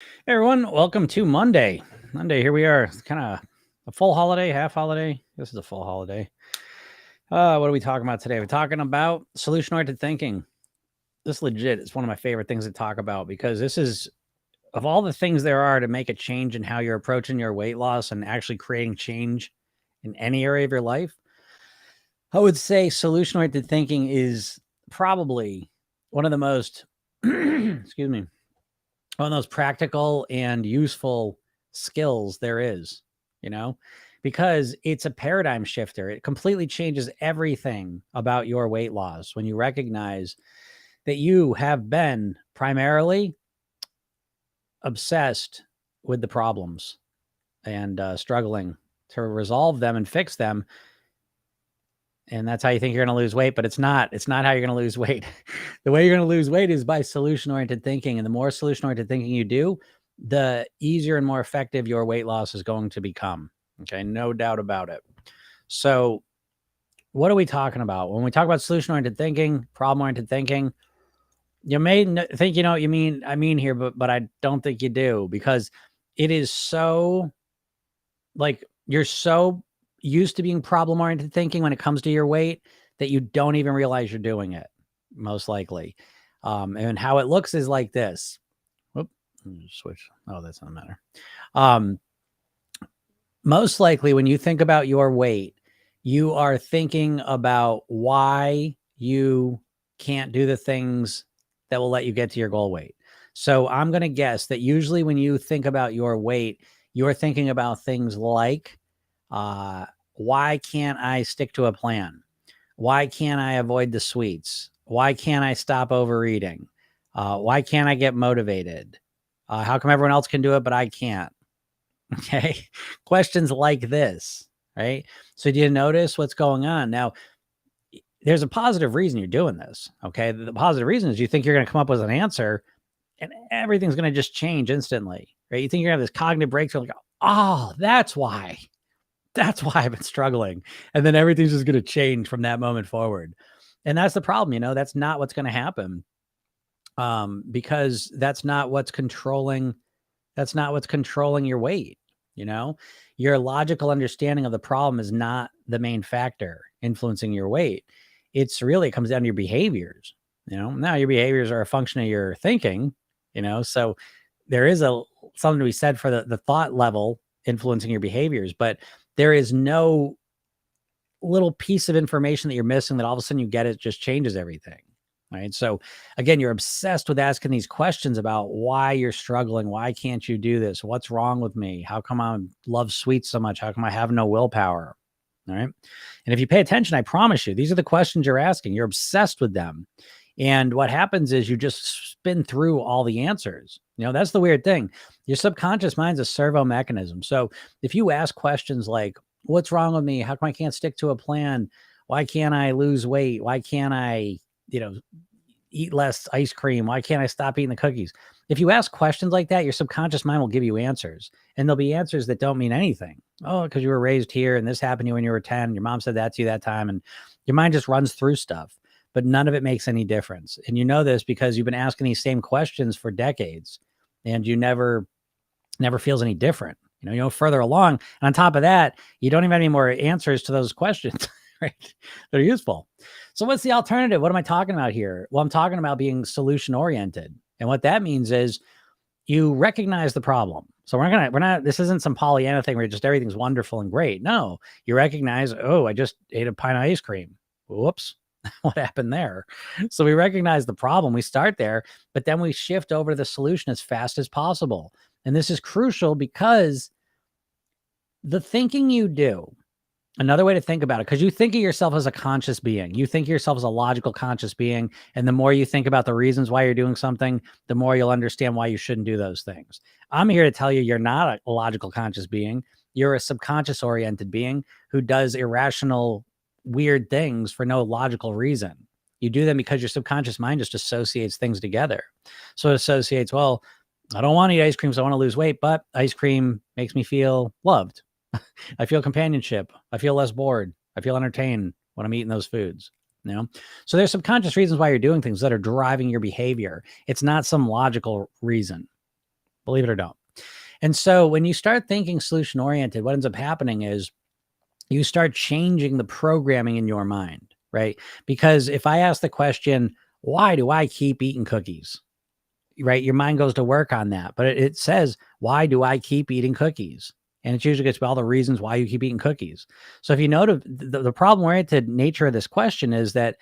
Hey everyone, welcome to Monday. Monday, here we are. It's kind of a full holiday, half holiday. This is a full holiday. What are we talking about today? We're talking about solution-oriented thinking. This legit is one of my favorite things to talk about because this is, of all the things there are to make a change in how you're approaching your weight loss and actually creating change in any area of your life, I would say solution-oriented thinking is probably one of the most, excuse me, one of those practical and useful skills there is, you know, because it's a paradigm shifter. It completely changes everything about your weight loss when you recognize that you have been primarily obsessed with the problems and struggling to resolve them and fix them. And that's how you think you're going to lose weight, but it's not. It's not how you're going to lose weight. The way you're going to lose weight is by solution-oriented thinking. And the more solution-oriented thinking you do, the easier and more effective your weight loss is going to become. Okay, no doubt about it. So what are we talking about? When we talk about solution-oriented thinking, problem-oriented thinking, you may think you know what I mean here, but I don't think you do, because it is so, like, you're so used to being problem-oriented thinking when it comes to your weight that you don't even realize you're doing it, most likely. And how it looks is like this. Whoop, switch. Oh, that's not matter. Most likely when you think about your weight, you are thinking about why you can't do the things that will let you get to your goal weight. So I'm going to guess that usually when you think about your weight, you're thinking about things like, why can't I stick to a plan? Why can't I avoid the sweets? Why can't I stop overeating? Why can't I get motivated? How come everyone else can do it, but I can't? Okay. Questions like this, right? So do you notice what's going on? Now, there's a positive reason you're doing this. Okay. The positive reason is you think you're going to come up with an answer and everything's going to just change instantly, right? You think you're going to have this cognitive breakthrough, like, oh, that's why I've been struggling. And then everything's just going to change from that moment forward. And that's the problem. That's not what's going to happen. Because that's not what's controlling your weight. Your logical understanding of the problem is not the main factor influencing your weight. It comes down to your behaviors. Now your behaviors are a function of your thinking, so there is something to be said for the thought level influencing your behaviors, but there is no little piece of information that you're missing that all of a sudden you get it just changes everything. Right. So again, you're obsessed with asking these questions about why you're struggling. Why can't you do this? What's wrong with me? How come I love sweets so much? How come I have no willpower? All right. And if you pay attention, I promise you, these are the questions you're asking. You're obsessed with them. And what happens is you just spin through all the answers. That's the weird thing. Your subconscious mind's a servo mechanism. So if you ask questions like, what's wrong with me? How come I can't stick to a plan? Why can't I lose weight? Why can't I, eat less ice cream? Why can't I stop eating the cookies? If you ask questions like that, your subconscious mind will give you answers, and there'll be answers that don't mean anything. Oh, because you were raised here and this happened to you when you were 10. Your mom said that to you that time. And your mind just runs through stuff, but none of it makes any difference. And you know this because you've been asking these same questions for decades and you never feels any different. Further along. And on top of that, you don't even have any more answers to those questions. Right? They're useful. So what's the alternative? What am I talking about here? Well, I'm talking about being solution oriented. And what that means is you recognize the problem. So we're not, this isn't some Pollyanna thing where just everything's wonderful and great. No, you recognize, oh, I just ate a pint of ice cream. Whoops. What happened there? So we recognize the problem. We start there, but then we shift over to the solution as fast as possible. And this is crucial because the thinking you do, another way to think about it, because you think of yourself as a conscious being. You think of yourself as a logical conscious being. And the more you think about the reasons why you're doing something, the more you'll understand why you shouldn't do those things. I'm here to tell you, you're not a logical conscious being. You're a subconscious oriented being who does irrational, weird things for no logical reason. You do them because your subconscious mind just associates things together. So it associates, well, I don't want to eat ice cream, so I want to lose weight, but ice cream makes me feel loved. I feel companionship. I feel less bored. I feel entertained when I'm eating those foods. So there's subconscious reasons why you're doing things that are driving your behavior. It's not some logical reason. believe it or don't. And so when you start thinking solution oriented, what ends up happening is you start changing the programming in your mind, right? Because if I ask the question, why do I keep eating cookies? Right? Your mind goes to work on that, but it says, why do I keep eating cookies? And it usually gets to all the reasons why you keep eating cookies. So if you notice, the problem-oriented nature of this question is that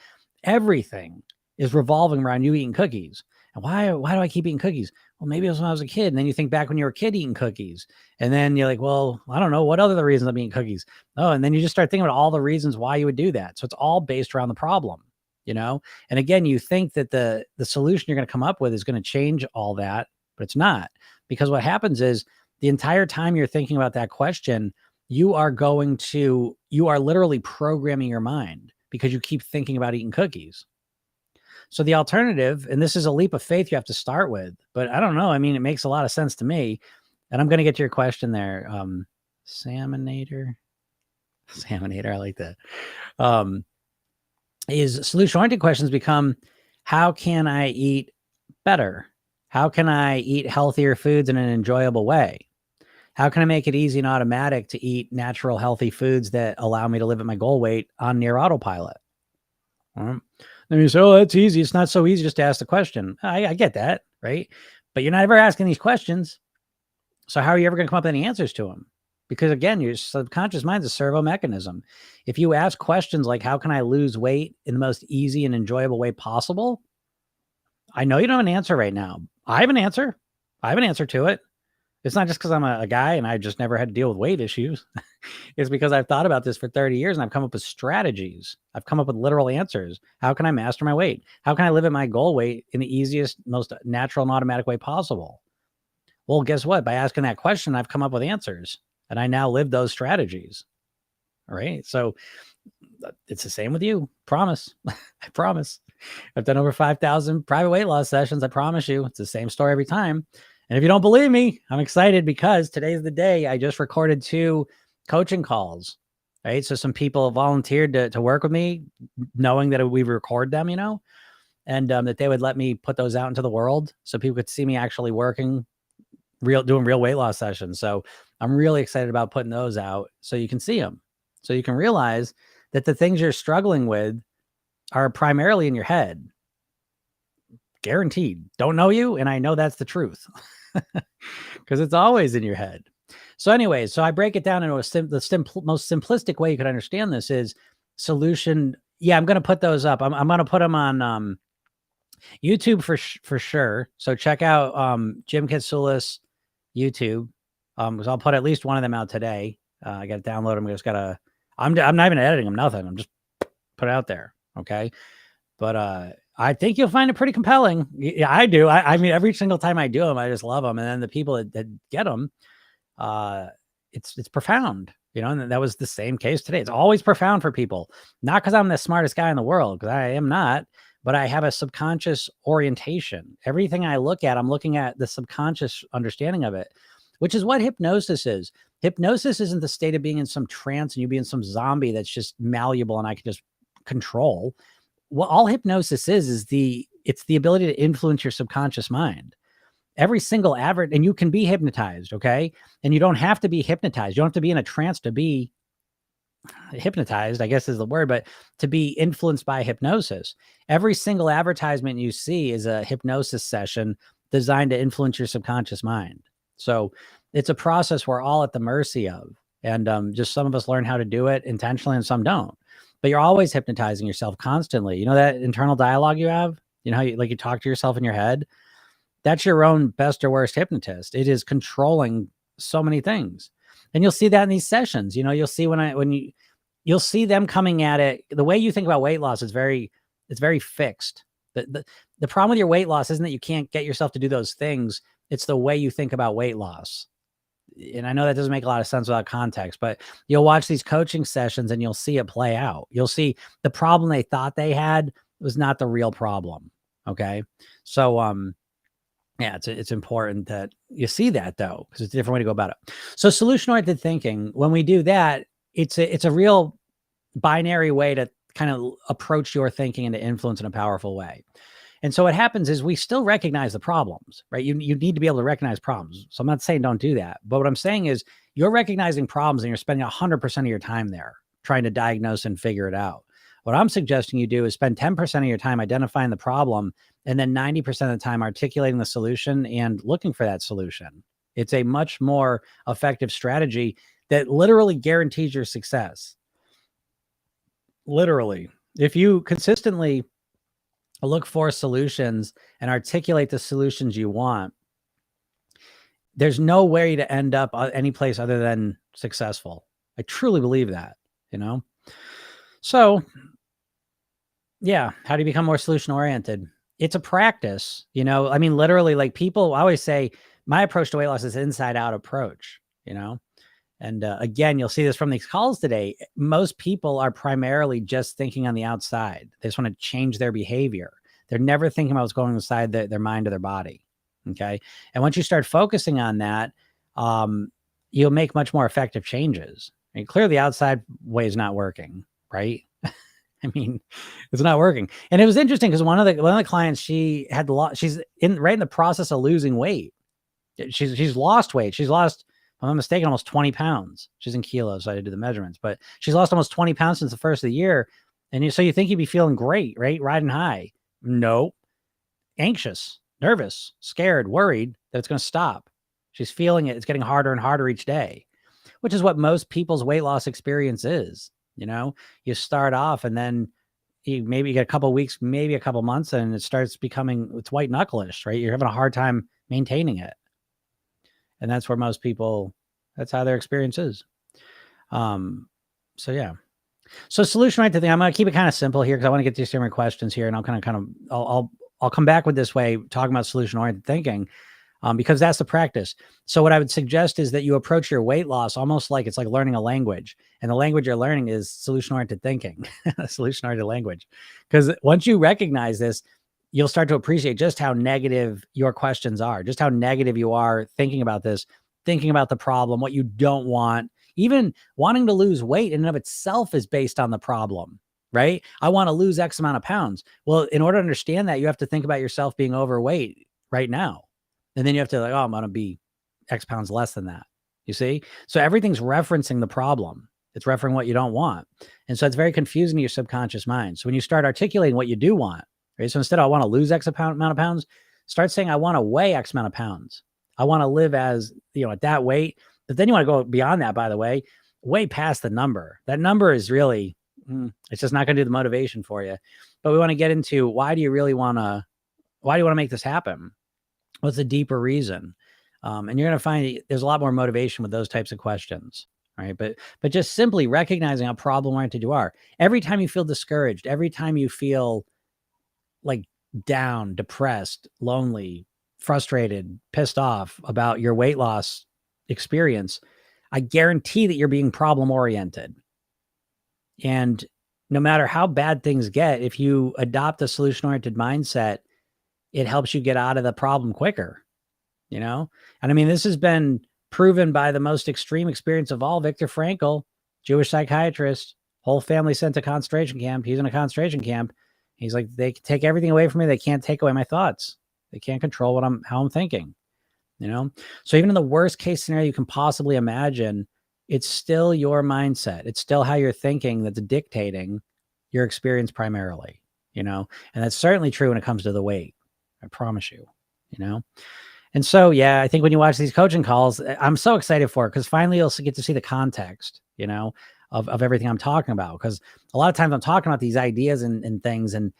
everything is revolving around you eating cookies. And why do I keep eating cookies? Well, maybe it was when I was a kid. And then you think back when you were a kid eating cookies. And then you're like, well, I don't know. What other reasons I'm eating cookies? Oh, and then you just start thinking about all the reasons why you would do that. So it's all based around the problem, you know? And again, you think that the solution you're going to come up with is going to change all that, but it's not. Because what happens is the entire time you're thinking about that question, you are literally programming your mind because you keep thinking about eating cookies. So the alternative, and this is a leap of faith you have to start with, but I don't know. I mean, it makes a lot of sense to me. And I'm going to get to your question there. Salmonator, I like that. Is solution-oriented questions become, how can I eat better? How can I eat healthier foods in an enjoyable way? How can I make it easy and automatic to eat natural, healthy foods that allow me to live at my goal weight on near autopilot? Then you say, oh, that's easy. It's not so easy just to ask the question. I get that, right? But you're not ever asking these questions. So how are you ever going to come up with any answers to them? Because again, your subconscious mind is a servo mechanism. If you ask questions like, how can I lose weight in the most easy and enjoyable way possible? I know you don't have an answer right now. I have an answer. I have an answer to it. It's not just because I'm a guy and I just never had to deal with weight issues. It's because I've thought about this for 30 years and I've come up with strategies. I've come up with literal answers. How can I master my weight? How can I live at my goal weight in the easiest, most natural and automatic way possible? Well, guess what? By asking that question, I've come up with answers and I now live those strategies. All right. So it's the same with you. Promise. I promise. I've done over 5,000 private weight loss sessions. I promise you it's the same story every time. And if you don't believe me, I'm excited because today's the day. I just recorded 2 coaching calls, right? So some people volunteered to work with me, knowing that we record them, you know, and that they would let me put those out into the world so people could see me actually working, doing real weight loss sessions. So I'm really excited about putting those out so you can see them, so you can realize that the things you're struggling with are primarily in your head. Guaranteed. Don't know you, and I know that's the truth because it's always in your head. So anyways, so I break it down into most simplistic way you could understand this is solution. Yeah, I'm going to put those up. I'm going to put them on YouTube for sure. So check out Jim Katsoulis YouTube. Because I'll put at least one of them out today. I got to download them. I just got to. I'm not even editing them. Nothing. I'm just put it out there. Okay, but I think you'll find it pretty compelling. Yeah, I do. I mean, every single time I do them, I just love them. And then the people that get them, it's profound, you know, and that was the same case today. It's always profound for people, not because I'm the smartest guy in the world, because I am not, but I have a subconscious orientation. Everything I look at, I'm looking at the subconscious understanding of it, which is what hypnosis is. Hypnosis isn't the state of being in some trance and you being some zombie that's just malleable and I can just control. What all hypnosis is it's the ability to influence your subconscious mind. Every single and you can be hypnotized, okay? And you don't have to be hypnotized. You don't have to be in a trance to be hypnotized, I guess is the word, but to be influenced by hypnosis. Every single advertisement you see is a hypnosis session designed to influence your subconscious mind. So it's a process we're all at the mercy of. And just some of us learn how to do it intentionally and some don't. But you're always hypnotizing yourself constantly. You know that internal dialogue you have? You know how you talk to yourself in your head? That's your own best or worst hypnotist. It is controlling so many things. And you'll see that in these sessions. You know, you'll see you'll see them coming at it. The way you think about weight loss is very fixed. The problem with your weight loss isn't that you can't get yourself to do those things. It's the way you think about weight loss. And I know that doesn't make a lot of sense without context, but you'll watch these coaching sessions and you'll see it play out. You'll see the problem they thought they had was not the real problem. Okay. So, yeah, it's important that you see that though, because it's a different way to go about it. So solution-oriented thinking, when we do that, it's a real binary way to kind of approach your thinking and to influence in a powerful way. And so what happens is we still recognize the problems, right? You need to be able to recognize problems. So I'm not saying don't do that, but what I'm saying is you're recognizing problems and you're spending 100% of your time there trying to diagnose and figure it out. What I'm suggesting you do is spend 10% of your time identifying the problem and then 90% of the time articulating the solution and looking for that solution. It's a much more effective strategy that literally guarantees your success. Literally. If you consistently look for solutions and articulate the solutions you want, there's no way to end up any place other than successful. I truly believe that, you know? So yeah, how do you become more solution oriented? It's a practice, you know? I mean, literally, like people always say, my approach to weight loss is inside out approach, you know? And again, you'll see this from these calls today. Most people are primarily just thinking on the outside. They just want to change their behavior. They're never thinking about what's going inside their mind or their body. Okay. And once you start focusing on that, you'll make much more effective changes. And clearly the outside way is not working, right? I mean, it's not working. And it was interesting because one of the clients, she's right in the process of losing weight. She's lost weight. She's lost, if I'm not mistaken, almost 20 pounds. She's in kilos, so I had to do the measurements, but she's lost almost 20 pounds since the first of the year. And so you think you'd be feeling great, right? Riding high. No. Anxious, nervous, scared, worried that it's going to stop. She's feeling it. It's getting harder and harder each day, which is what most people's weight loss experience is. You know, you start off and then maybe you get a couple of weeks, maybe a couple of months, and it starts becoming, it's white knucklish, right? You're having a hard time maintaining it. And that's where most people, that's how their experience is. So yeah. So solution oriented thing, I'm going to keep it kind of simple here because I want to get to some more questions here, and I'll come back with this way, talking about solution oriented thinking, because that's the practice. So what I would suggest is that you approach your weight loss almost like it's like learning a language, and the language you're learning is solution oriented thinking, solution oriented language. Because once you recognize this, you'll start to appreciate just how negative your questions are, just how negative you are thinking about this, thinking about the problem, what you don't want. Even wanting to lose weight in and of itself is based on the problem, right? I want to lose X amount of pounds. Well, in order to understand that, you have to think about yourself being overweight right now. And then you have to I'm going to be X pounds less than that. You see? So everything's referencing the problem. It's referencing what you don't want. And so it's very confusing to your subconscious mind. So when you start articulating what you do want, right? So instead of I want to lose X amount of pounds, start saying I want to weigh X amount of pounds. I want to live as, at that weight. But then you want to go beyond that, by the way, way past the number. That number is really, it's just not going to do the motivation for you. But we want to get into why do you want to make this happen? What's the deeper reason? And you're going to find there's a lot more motivation with those types of questions. Right. But just simply recognizing how problem oriented you are. Every time you feel discouraged, every time you feel like down, depressed, lonely, frustrated, pissed off about your weight loss experience, I guarantee that you're being problem oriented. And no matter how bad things get, if you adopt a solution oriented mindset, it helps you get out of the problem quicker, And I mean, this has been proven by the most extreme experience of all, Viktor Frankl, Jewish psychiatrist, whole family sent to concentration camp. He's in a concentration camp. He's like, they can take everything away from me. They can't take away my thoughts. They can't control how I'm thinking, So even in the worst case scenario you can possibly imagine, it's still your mindset. It's still how you're thinking that's dictating your experience primarily, and that's certainly true when it comes to the weight. I promise you, And so, yeah, I think when you watch these coaching calls, I'm so excited for it because finally you'll get to see the context, of everything I'm talking about. Because a lot of times I'm talking about these ideas and things, and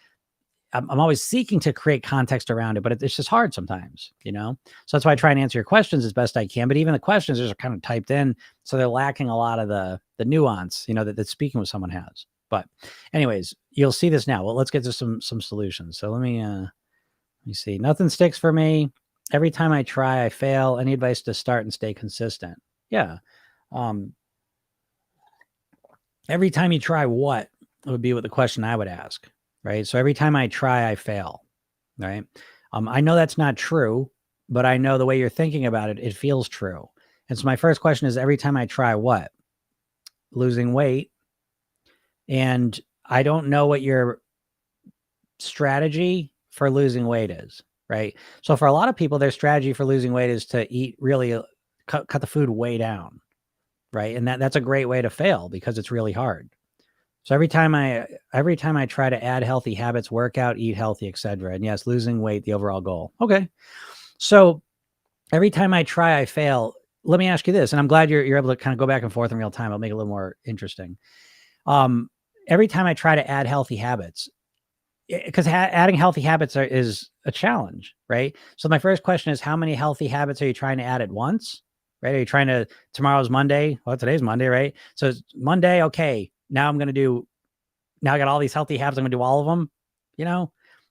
I'm always seeking to create context around it, but it's just hard sometimes, So that's why I try and answer your questions as best I can. But even the questions are kind of typed in, so they're lacking a lot of the nuance, that speaking with someone has. But anyways, you'll see this now. Well, let's get to some solutions. So let me see. Nothing sticks for me. Every time I try, I fail. Any advice to start and stay consistent? Yeah. Every time you try what would be what the question I would ask, right? So every time I try, I fail, right? I know that's not true, but I know the way you're thinking about it, it feels true. And so my first question is every time I try what? Losing weight. And I don't know what your strategy for losing weight is, right? So for a lot of people, their strategy for losing weight is to eat really cut the food way down, right? And that's a great way to fail because it's really hard. So every time I try to add healthy habits, work out, eat healthy, etc. And yes, losing weight, the overall goal. Okay. So every time I try, I fail. Let me ask you this, and I'm glad you're able to kind of go back and forth in real time. I'll make it a little more interesting. Every time I try to add healthy habits, because adding healthy habits is a challenge, right? So my first question is, how many healthy habits are you trying to add at once? Right? Are you trying to, tomorrow's Monday? Well, today's Monday, right? So it's Monday. Okay. Now I got all these healthy habits. I'm going to do all of them.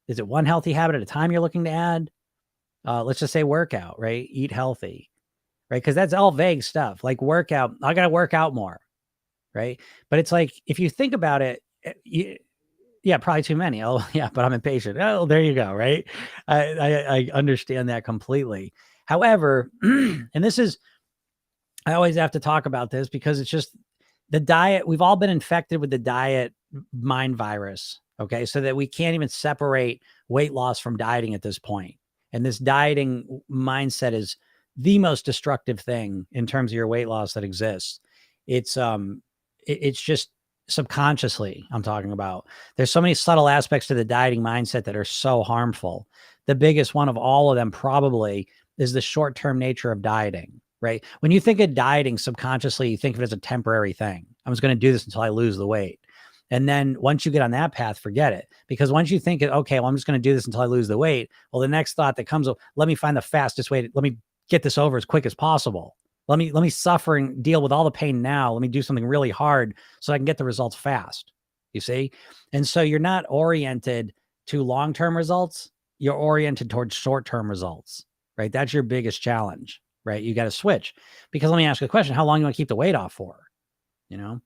Is it one healthy habit at a time you're looking to add? Let's just say workout, right? Eat healthy, right? Because that's all vague stuff. Like workout, I got to work out more, right? But it's like, if you think about it, yeah, probably too many. Oh, yeah, but I'm impatient. Oh, there you go, right? I understand that completely. However, and this is, I always have to talk about this because it's just the diet. We've all been infected with the diet mind virus, okay? So that we can't even separate weight loss from dieting at this point. And this dieting mindset is the most destructive thing in terms of your weight loss that exists. It's just subconsciously, I'm talking about. There's so many subtle aspects to the dieting mindset that are so harmful. The biggest one of all of them probably is the short-term nature of dieting, right? When you think of dieting subconsciously, you think of it as a temporary thing. I'm just going to do this until I lose the weight. And then once you get on that path, forget it. Because once you think, okay, well, I'm just going to do this until I lose the weight. Well, the next thought that comes, let me find the fastest way. Let me get this over as quick as possible. Let me suffer and deal with all the pain now. Let me do something really hard so I can get the results fast. You see? And so you're not oriented to long-term results. You're oriented towards short-term results, right? That's your biggest challenge, right? You got to switch. Because let me ask you a question. How long do you want to keep the weight off for? And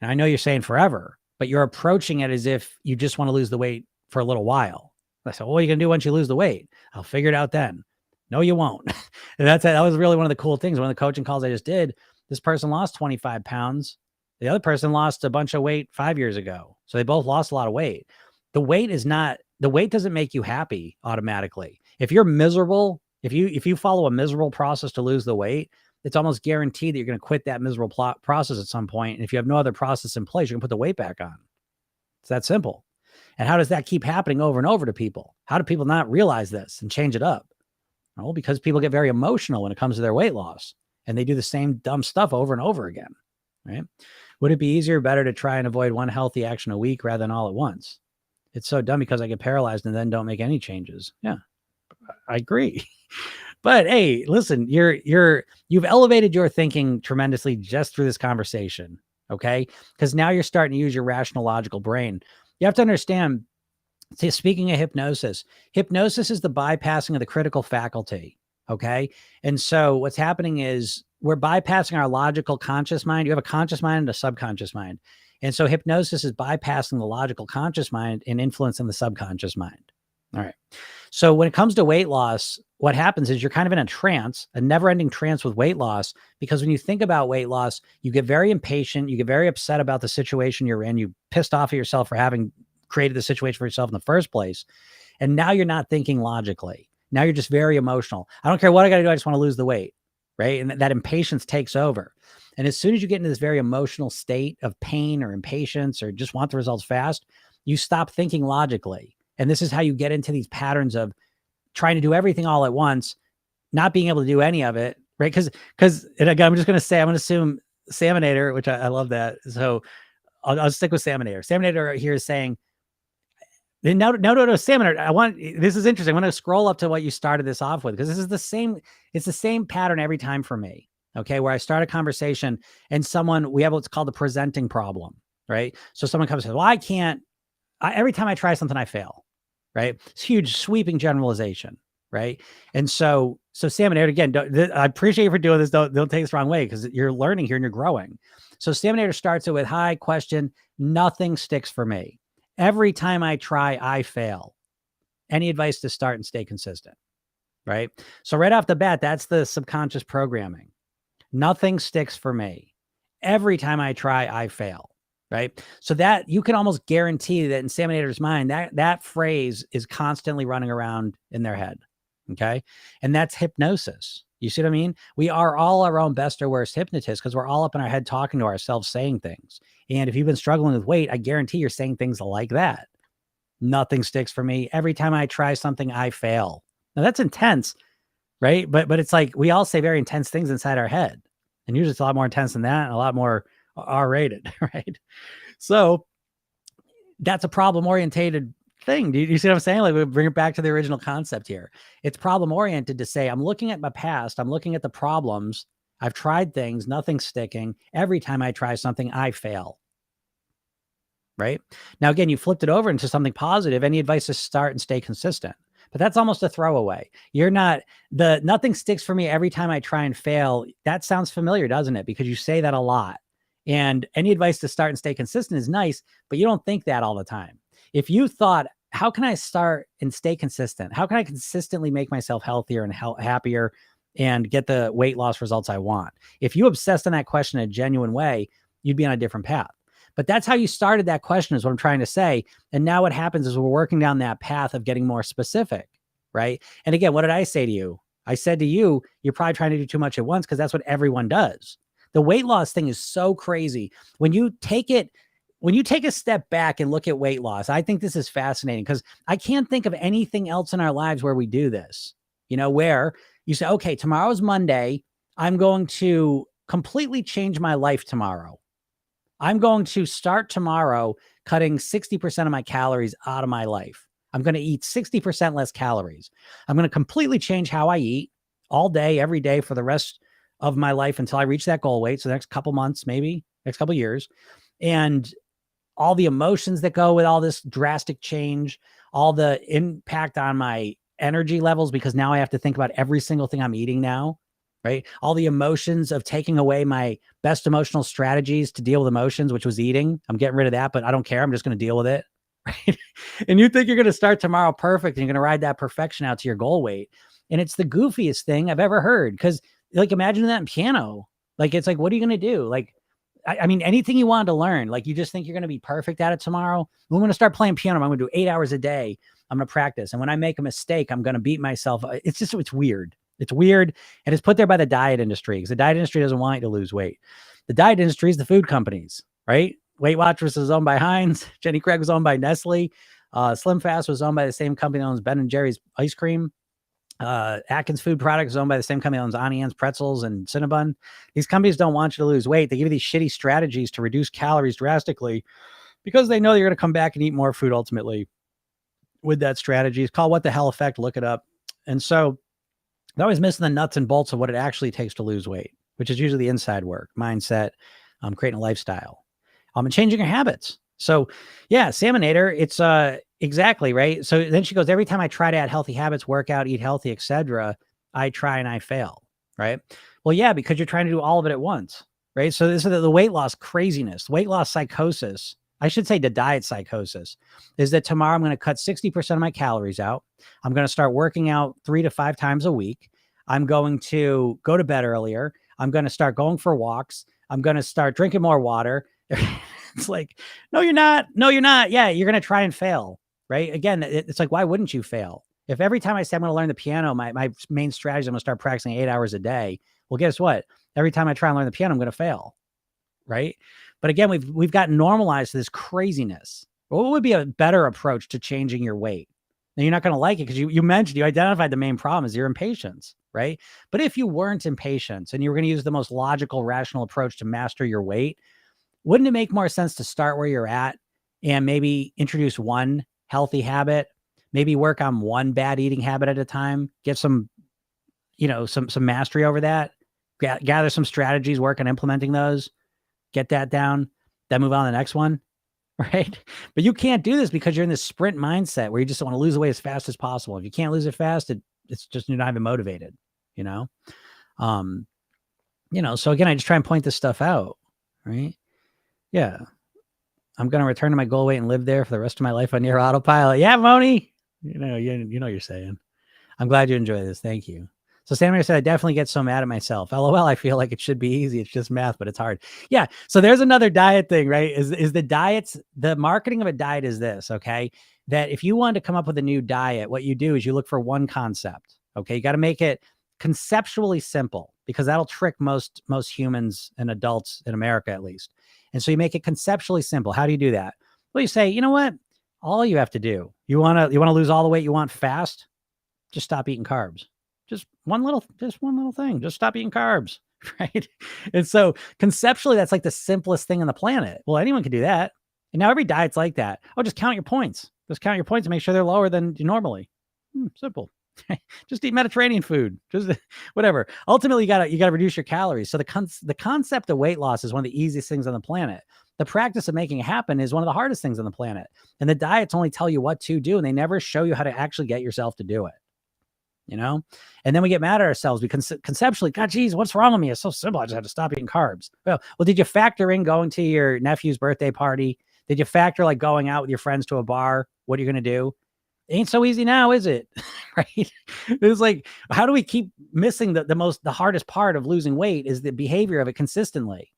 I know you're saying forever, but you're approaching it as if you just want to lose the weight for a little while. I said, well, what are you going to do once you lose the weight? I'll figure it out then. No, you won't. And that was really one of the cool things. One of the coaching calls I just did, this person lost 25 pounds. The other person lost a bunch of weight 5 years ago. So they both lost a lot of weight. The weight doesn't make you happy automatically. If you're miserable, if you follow a miserable process to lose the weight, it's almost guaranteed that you're going to quit that miserable process at some point. And if you have no other process in place, you can put the weight back on. It's that simple. And how does that keep happening over and over to people? How do people not realize this and change it up? Well, because people get very emotional when it comes to their weight loss and they do the same dumb stuff over and over again, right? Would it be easier or better to try and avoid one healthy action a week rather than all at once? It's so dumb because I get paralyzed and then don't make any changes. Yeah, I agree. But hey, listen, you've elevated your thinking tremendously just through this conversation. Okay. Because now you're starting to use your rational, logical brain. You have to understand, speaking of hypnosis is the bypassing of the critical faculty. Okay. And so what's happening is we're bypassing our logical conscious mind. You have a conscious mind and a subconscious mind. And so hypnosis is bypassing the logical conscious mind and influencing the subconscious mind. All right. So when it comes to weight loss, what happens is you're kind of in a trance, a never-ending trance with weight loss, because when you think about weight loss, you get very impatient, you get very upset about the situation you're in, you pissed off at yourself for having created the situation for yourself in the first place. And now you're not thinking logically. Now you're just very emotional. I don't care what I got to do. I just want to lose the weight, right? And that impatience takes over. And as soon as you get into this very emotional state of pain or impatience or just want the results fast, you stop thinking logically. And this is how you get into these patterns of trying to do everything all at once, not being able to do any of it, right? Because and again, I'm just going to say, I'm going to assume Salmonator, which I love that. So I'll stick with Salmonator. Salmonator here is saying, no, Salmonator, this is interesting. I want to scroll up to what you started this off with, because this is it's the same pattern every time for me. Okay. Where I start a conversation and we have what's called the presenting problem, right? So someone comes and says, well, every time I try something, I fail. Right? It's huge, sweeping generalization, right? And so Salmonator, again, I appreciate you for doing this. Don't take this the wrong way, because you're learning here and you're growing. So Salmonator starts it with, hi, question, nothing sticks for me. Every time I try, I fail. Any advice to start and stay consistent, right? So right off the bat, that's the subconscious programming. Nothing sticks for me. Every time I try, I fail. right? So that you can almost guarantee that in Saminator's mind, that phrase is constantly running around in their head. Okay. And that's hypnosis. You see what I mean? We are all our own best or worst hypnotists because we're all up in our head talking to ourselves, saying things. And if you've been struggling with weight, I guarantee you're saying things like that. Nothing sticks for me. Every time I try something, I fail. Now that's intense, right? But it's like we all say very intense things inside our head. And usually it's a lot more intense than that and a lot more R-rated, right? So that's a problem-orientated thing. Do you see what I'm saying? Like we bring it back to the original concept here. It's problem-oriented to say, I'm looking at my past. I'm looking at the problems. I've tried things. Nothing's sticking. Every time I try something, I fail. Right? Now, again, you flipped it over into something positive. Any advice is start and stay consistent. But that's almost a throwaway. You're not nothing sticks for me every time I try and fail. That sounds familiar, doesn't it? Because you say that a lot. And any advice to start and stay consistent is nice, but you don't think that all the time. If you thought, how can I start and stay consistent? How can I consistently make myself healthier and happier and get the weight loss results I want? If you obsessed on that question in a genuine way, you'd be on a different path. But that's how you started that question is what I'm trying to say. And now what happens is we're working down that path of getting more specific, right? And again, what did I say to you? I said to you, you're probably trying to do too much at once because that's what everyone does. The weight loss thing is so crazy. When you take a step back and look at weight loss, I think this is fascinating because I can't think of anything else in our lives where we do this, where you say, okay, tomorrow's Monday. I'm going to completely change my life tomorrow. I'm going to start tomorrow cutting 60% of my calories out of my life. I'm going to eat 60% less calories. I'm going to completely change how I eat all day, every day for the rest of my life until I reach that goal weight. So the next couple months, maybe next couple years. And all the emotions that go with all this drastic change, all the impact on my energy levels, because now I have to think about every single thing I'm eating now. Right? All the emotions of taking away my best emotional strategies to deal with emotions, which was eating. I'm getting rid of that, but I don't care. I'm just going to deal with it. Right? And you think you're going to start tomorrow perfect and you're going to ride that perfection out to your goal weight. And it's the goofiest thing I've ever heard. Because like, imagine that in piano. Like, it's like, what are you going to do? Like, I mean, anything you wanted to learn, like you just think you're going to be perfect at it tomorrow. I'm going to start playing piano. I'm going to do 8 hours a day. I'm going to practice. And when I make a mistake, I'm going to beat myself. It's weird. It's weird. And it's put there by the diet industry because the diet industry doesn't want you to lose weight. The diet industry is the food companies, right? Weight Watchers was owned by Heinz. Jenny Craig was owned by Nestle. Slim Fast was owned by the same company that owns Ben and Jerry's ice cream. Atkins Food Products is owned by the same company that owns Auntie Anne's pretzels and Cinnabon. These companies don't want you to lose weight. They give you these shitty strategies to reduce calories drastically because they know you're going to come back and eat more food ultimately with that strategy. It's called What the Hell Effect. Look it up. And so they're always missing the nuts and bolts of what it actually takes to lose weight, which is usually the inside work, mindset, creating a lifestyle, and changing your habits. So yeah, Saminator, it's exactly right. So then she goes, every time I try to add healthy habits, work out, eat healthy, etc., I try and I fail. Right. Well, yeah, because you're trying to do all of it at once. Right. So this is the weight loss craziness, weight loss psychosis. I should say the diet psychosis is that tomorrow I'm going to cut 60% of my calories out. I'm going to start working out 3 to 5 times a week. I'm going to go to bed earlier. I'm going to start going for walks. I'm going to start drinking more water. It's like, no, you're not. No, you're not. Yeah, you're going to try and fail. Right. Again, it's like, why wouldn't you fail? If every time I say I'm going to learn the piano, my main strategy is I'm going to start practicing 8 hours a day. Well, guess what? Every time I try and learn the piano, I'm going to fail. Right. But again, we've gotten normalized to this craziness. What would be a better approach to changing your weight? Now, you're not going to like it because you identified the main problem is your impatience, right? But if you weren't impatient and you were going to use the most logical, rational approach to master your weight, wouldn't it make more sense to start where you're at and maybe introduce one healthy habit, maybe work on one bad eating habit at a time, get some mastery over that, gather some strategies, work on implementing those, get that down, then move on to the next one, right? But you can't do this because you're in this sprint mindset where you just want to lose the weight as fast as possible. If you can't lose it fast, it's just you're not even motivated, So again, I just try and point this stuff out, right? Yeah. I'm going to return to my goal weight and live there for the rest of my life on your autopilot. Yeah, Moni. You know you're saying. I'm glad you enjoy this. Thank you. So Sam said, I definitely get so mad at myself. LOL, I feel like it should be easy. It's just math, but it's hard. Yeah. So there's another diet thing, right? Is the diets, the marketing of a diet is this, okay? That if you want to come up with a new diet, what you do is you look for one concept. Okay. You got to make it conceptually simple because that'll trick most humans and adults in America, at least. And so you make it conceptually simple. How do you do that? Well, you say, you know what? All you have to do, you want to lose all the weight you want fast, just stop eating carbs. Just one little thing. Just stop eating carbs, right? And so conceptually, that's like the simplest thing on the planet. Well, anyone can do that. And now every diet's like that. Oh, just count your points. Just count your points and make sure they're lower than normally. Simple. Just eat Mediterranean food. Just whatever. Ultimately, you gotta reduce your calories. So the concept of weight loss is one of the easiest things on the planet. The practice of making it happen is one of the hardest things on the planet. And the diets only tell you what to do, and they never show you how to actually get yourself to do it. And then we get mad at ourselves because conceptually, God, geez, what's wrong with me? It's so simple. I just had to stop eating carbs. Well, did you factor in going to your nephew's birthday party? Did you factor like going out with your friends to a bar? What are you going to do? It ain't so easy now, is it? Right? It's like, how do we keep missing the hardest part of losing weight is the behavior of it consistently.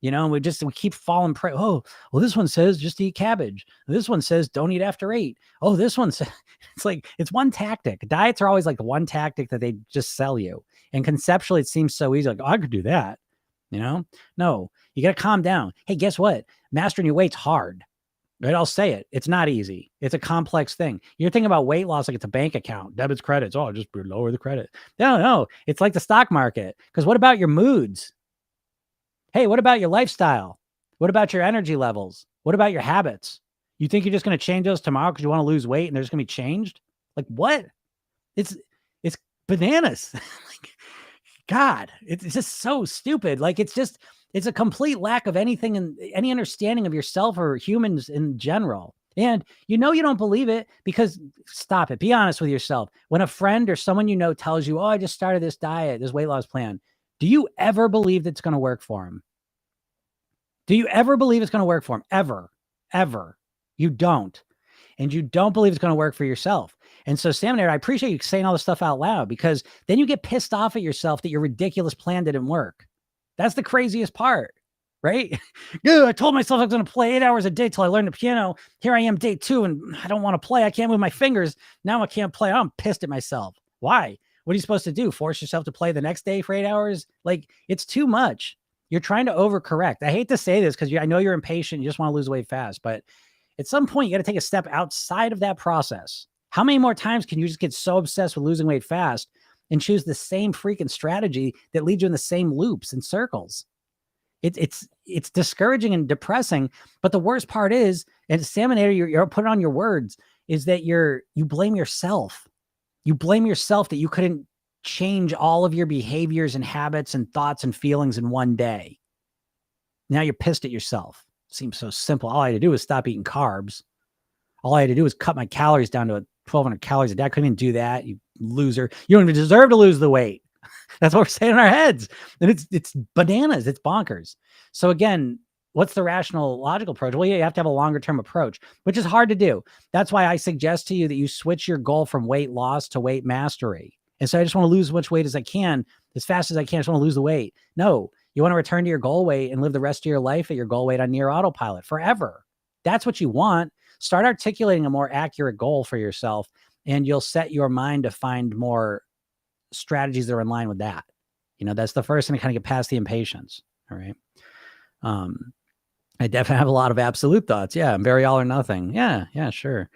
And we keep falling prey. Oh, well, this one says just eat cabbage. This one says don't eat after 8. Oh, this one says, it's like, it's one tactic. Diets are always like the one tactic that they just sell you. And conceptually, it seems so easy. Like, oh, I could do that. No, you got to calm down. Hey, guess what? Mastering your weight's hard. Right? I'll say it. It's not easy. It's a complex thing. You're thinking about weight loss like it's a bank account, debits, credits. Oh, just lower the credit. No. It's like the stock market. Because what about your moods? Hey, what about your lifestyle? What about your energy levels? What about your habits? You think you're just going to change those tomorrow because you want to lose weight and they're just going to be changed? Like what? It's bananas. Like, God, it's just so stupid. Like it's a complete lack of anything and any understanding of yourself or humans in general. And you don't believe it because stop it. Be honest with yourself. When a friend or someone tells you, oh, I just started this diet, this weight loss plan, do you ever believe that it's going to work for him? Do you ever believe it's going to work for him? Ever. You don't. And you don't believe it's going to work for yourself. And so, Sam, I appreciate you saying all this stuff out loud because then you get pissed off at yourself that your ridiculous plan didn't work. That's the craziest part, right? Yeah, I told myself I was going to play 8 hours a day till I learned the piano. Here I am, day 2, and I don't want to play. I can't move my fingers. Now I can't play. I'm pissed at myself. Why? What are you supposed to do? Force yourself to play the next day for 8 hours? Like, it's too much. You're trying to overcorrect. I hate to say this because I know you're impatient. You just want to lose weight fast. But at some point, you got to take a step outside of that process. How many more times can you just get so obsessed with losing weight fast and choose the same freaking strategy that leads you in the same loops and circles? It's discouraging and depressing. But the worst part is, and Saminator, you're putting on your words, is that you blame yourself. You blame yourself that you couldn't change all of your behaviors and habits and thoughts and feelings in one day. Now you're pissed at yourself. Seems so simple. All I had to do was stop eating carbs. All I had to do was cut my calories down to 1,200 calories a day. I couldn't even do that, you loser. You don't even deserve to lose the weight. That's what we're saying in our heads. And it's bananas. It's bonkers. So again, what's the rational, logical approach? Well, yeah, you have to have a longer term approach, which is hard to do. That's why I suggest to you that you switch your goal from weight loss to weight mastery. And so I just want to lose as much weight as I can, as fast as I can. I just want to lose the weight. No, you want to return to your goal weight and live the rest of your life at your goal weight on near autopilot forever. That's what you want. Start articulating a more accurate goal for yourself, and you'll set your mind to find more strategies that are in line with that. That's the first thing to kind of get past the impatience. All right. I definitely have a lot of absolute thoughts. Yeah. I'm very all or nothing. Yeah. Sure.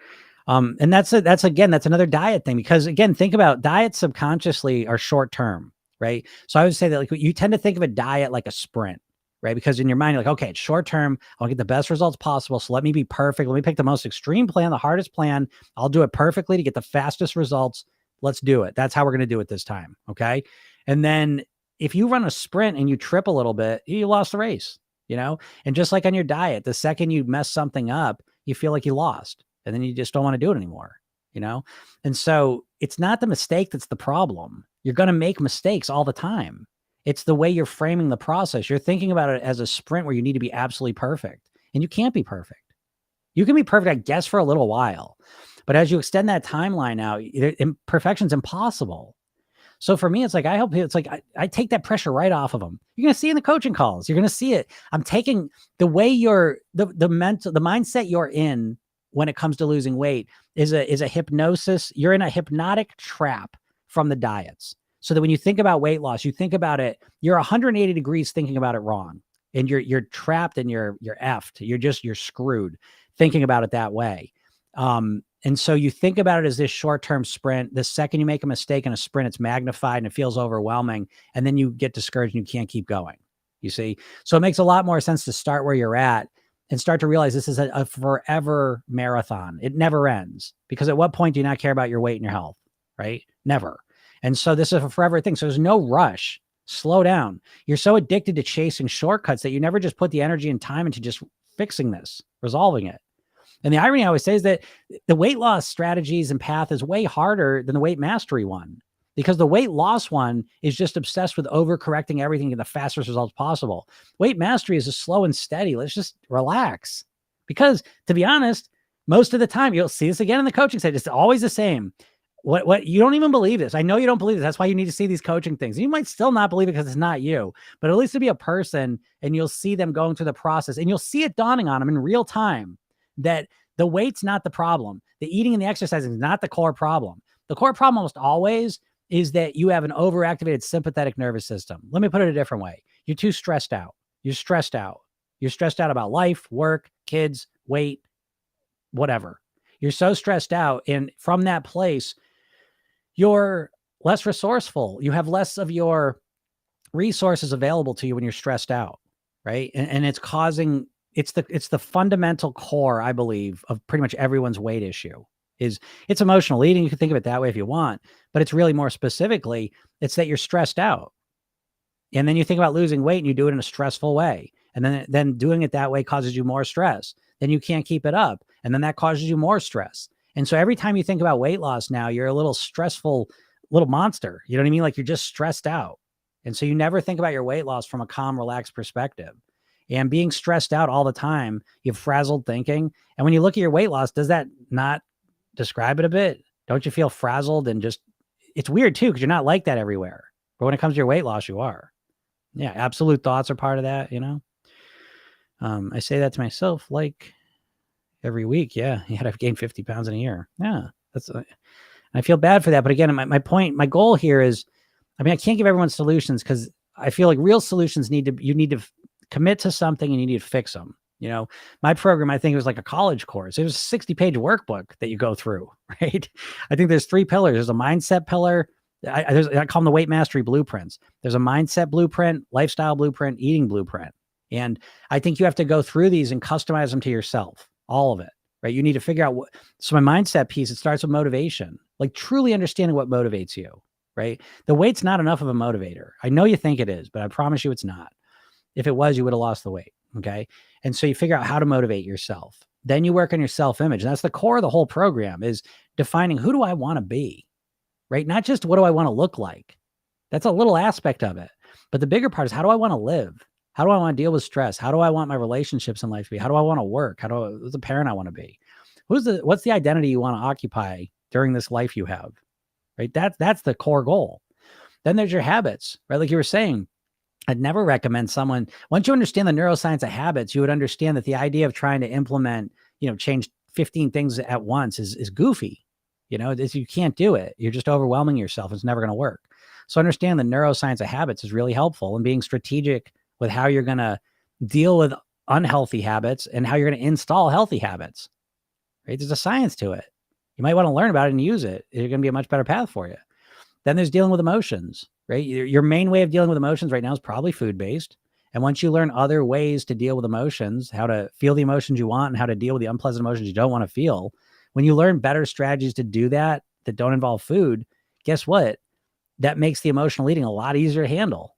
And that's another diet thing, because again, think about diets subconsciously are short-term, right? So I would say that like you tend to think of a diet like a sprint, right? Because in your mind, you're like, okay, it's short-term. I'll get the best results possible. So let me be perfect. Let me pick the most extreme plan, the hardest plan. I'll do it perfectly to get the fastest results. Let's do it. That's how we're going to do it this time. Okay. And then if you run a sprint and you trip a little bit, you lost the race, and just like on your diet, the second you mess something up, you feel like you lost. And then you just don't want to do it anymore, And so it's not the mistake that's the problem. You're going to make mistakes all the time. It's the way you're framing the process. You're thinking about it as a sprint where you need to be absolutely perfect. And you can't be perfect. You can be perfect, I guess, for a little while. But as you extend that timeline out, perfection's impossible. So for me, it's like, I help people. It's like, I take that pressure right off of them. You're going to see in the coaching calls, you're going to see it. I'm taking the way the mindset you're in when it comes to losing weight is a hypnosis. You're in a hypnotic trap from the diets. So that when you think about weight loss, you think about it, you're 180 degrees thinking about it wrong. And you're trapped and you're effed. You're screwed thinking about it that way. And so you think about it as this short-term sprint. The second you make a mistake in a sprint, it's magnified and it feels overwhelming. And then you get discouraged and you can't keep going. You see? So it makes a lot more sense to start where you're at and start to realize this is a forever marathon. It never ends, because at what point do you not care about your weight and your health? Right? Never. And so this is a forever thing. So there's no rush. Slow down. You're so addicted to chasing shortcuts that you never just put the energy and time into just fixing this, resolving it. And the irony I always say is that the weight loss strategies and path is way harder than the weight mastery one, because the weight loss one is just obsessed with overcorrecting everything in the fastest results possible. Weight mastery is a slow and steady. Let's just relax. Because to be honest, most of the time, you'll see this again in the coaching side, it's always the same. What you don't even believe this. I know you don't believe this. That's why you need to see these coaching things. You might still not believe it because it's not you, but at least to be a person and you'll see them going through the process and you'll see it dawning on them in real time that the weight's not the problem. The eating and the exercising is not the core problem. The core problem almost always is that you have an overactivated sympathetic nervous system. Let me put it a different way. You're too stressed out. You're stressed out. You're stressed out about life, work, kids, weight, whatever. You're so stressed out. And from that place, you're less resourceful. You have less of your resources available to you when you're stressed out, right? And it's causing, it's the fundamental core, I believe, of pretty much everyone's weight issue. It's emotional eating. You can think of it that way if you want, but it's really more specifically, it's that you're stressed out. And then you think about losing weight and you do it in a stressful way. And then doing it that way causes you more stress. Then you can't keep it up. And then that causes you more stress. And so every time you think about weight loss now, you're a little stressful little monster. You know what I mean? Like you're just stressed out. And so you never think about your weight loss from a calm, relaxed perspective. And being stressed out all the time, you have frazzled thinking. And when you look at your weight loss, does that not describe it a bit? Don't you feel frazzled and just, it's weird too, because you're not like that everywhere. But when it comes to your weight loss, you are. Yeah, absolute thoughts are part of that, you know? I say that to myself like every week. Yeah, I've gained 50 pounds in a year. Yeah, I feel bad for that. But again, my goal here is, I mean, I can't give everyone solutions because I feel like real solutions you need to commit to something and you need to fix them. You know, my program, I think it was like a college course. It was a 60-page workbook that you go through, right? I think there's 3 pillars. There's a mindset pillar. I call them the weight mastery blueprints. There's a mindset blueprint, lifestyle blueprint, eating blueprint. And I think you have to go through these and customize them to yourself, all of it, right? You need to figure out so my mindset piece, it starts with motivation, like truly understanding what motivates you, right? The weight's not enough of a motivator. I know you think it is, but I promise you it's not. If it was, you would have lost the weight. Okay. And so you figure out how to motivate yourself. Then you work on your self-image. And that's the core of the whole program, is defining who do I want to be, right? Not just what do I want to look like. That's a little aspect of it. But the bigger part is, how do I want to live? How do I want to deal with stress? How do I want my relationships in life to be? How do I want to work? Who's the parent I want to be? What's the identity you want to occupy during this life you have, right? That's the core goal. Then there's your habits, right? Like you were saying, I'd never recommend someone, once you understand the neuroscience of habits, you would understand that the idea of trying to implement, change 15 things at once is goofy. You can't do it. You're just overwhelming yourself. It's never going to work. So understand the neuroscience of habits is really helpful in being strategic with how you're going to deal with unhealthy habits and how you're going to install healthy habits, right? There's a science to it. You might want to learn about it and use it. It's going to be a much better path for you. Then there's dealing with emotions, right? Your main way of dealing with emotions right now is probably food-based. And once you learn other ways to deal with emotions, how to feel the emotions you want and how to deal with the unpleasant emotions you don't want to feel, when you learn better strategies to do that don't involve food, guess what? That makes the emotional eating a lot easier to handle,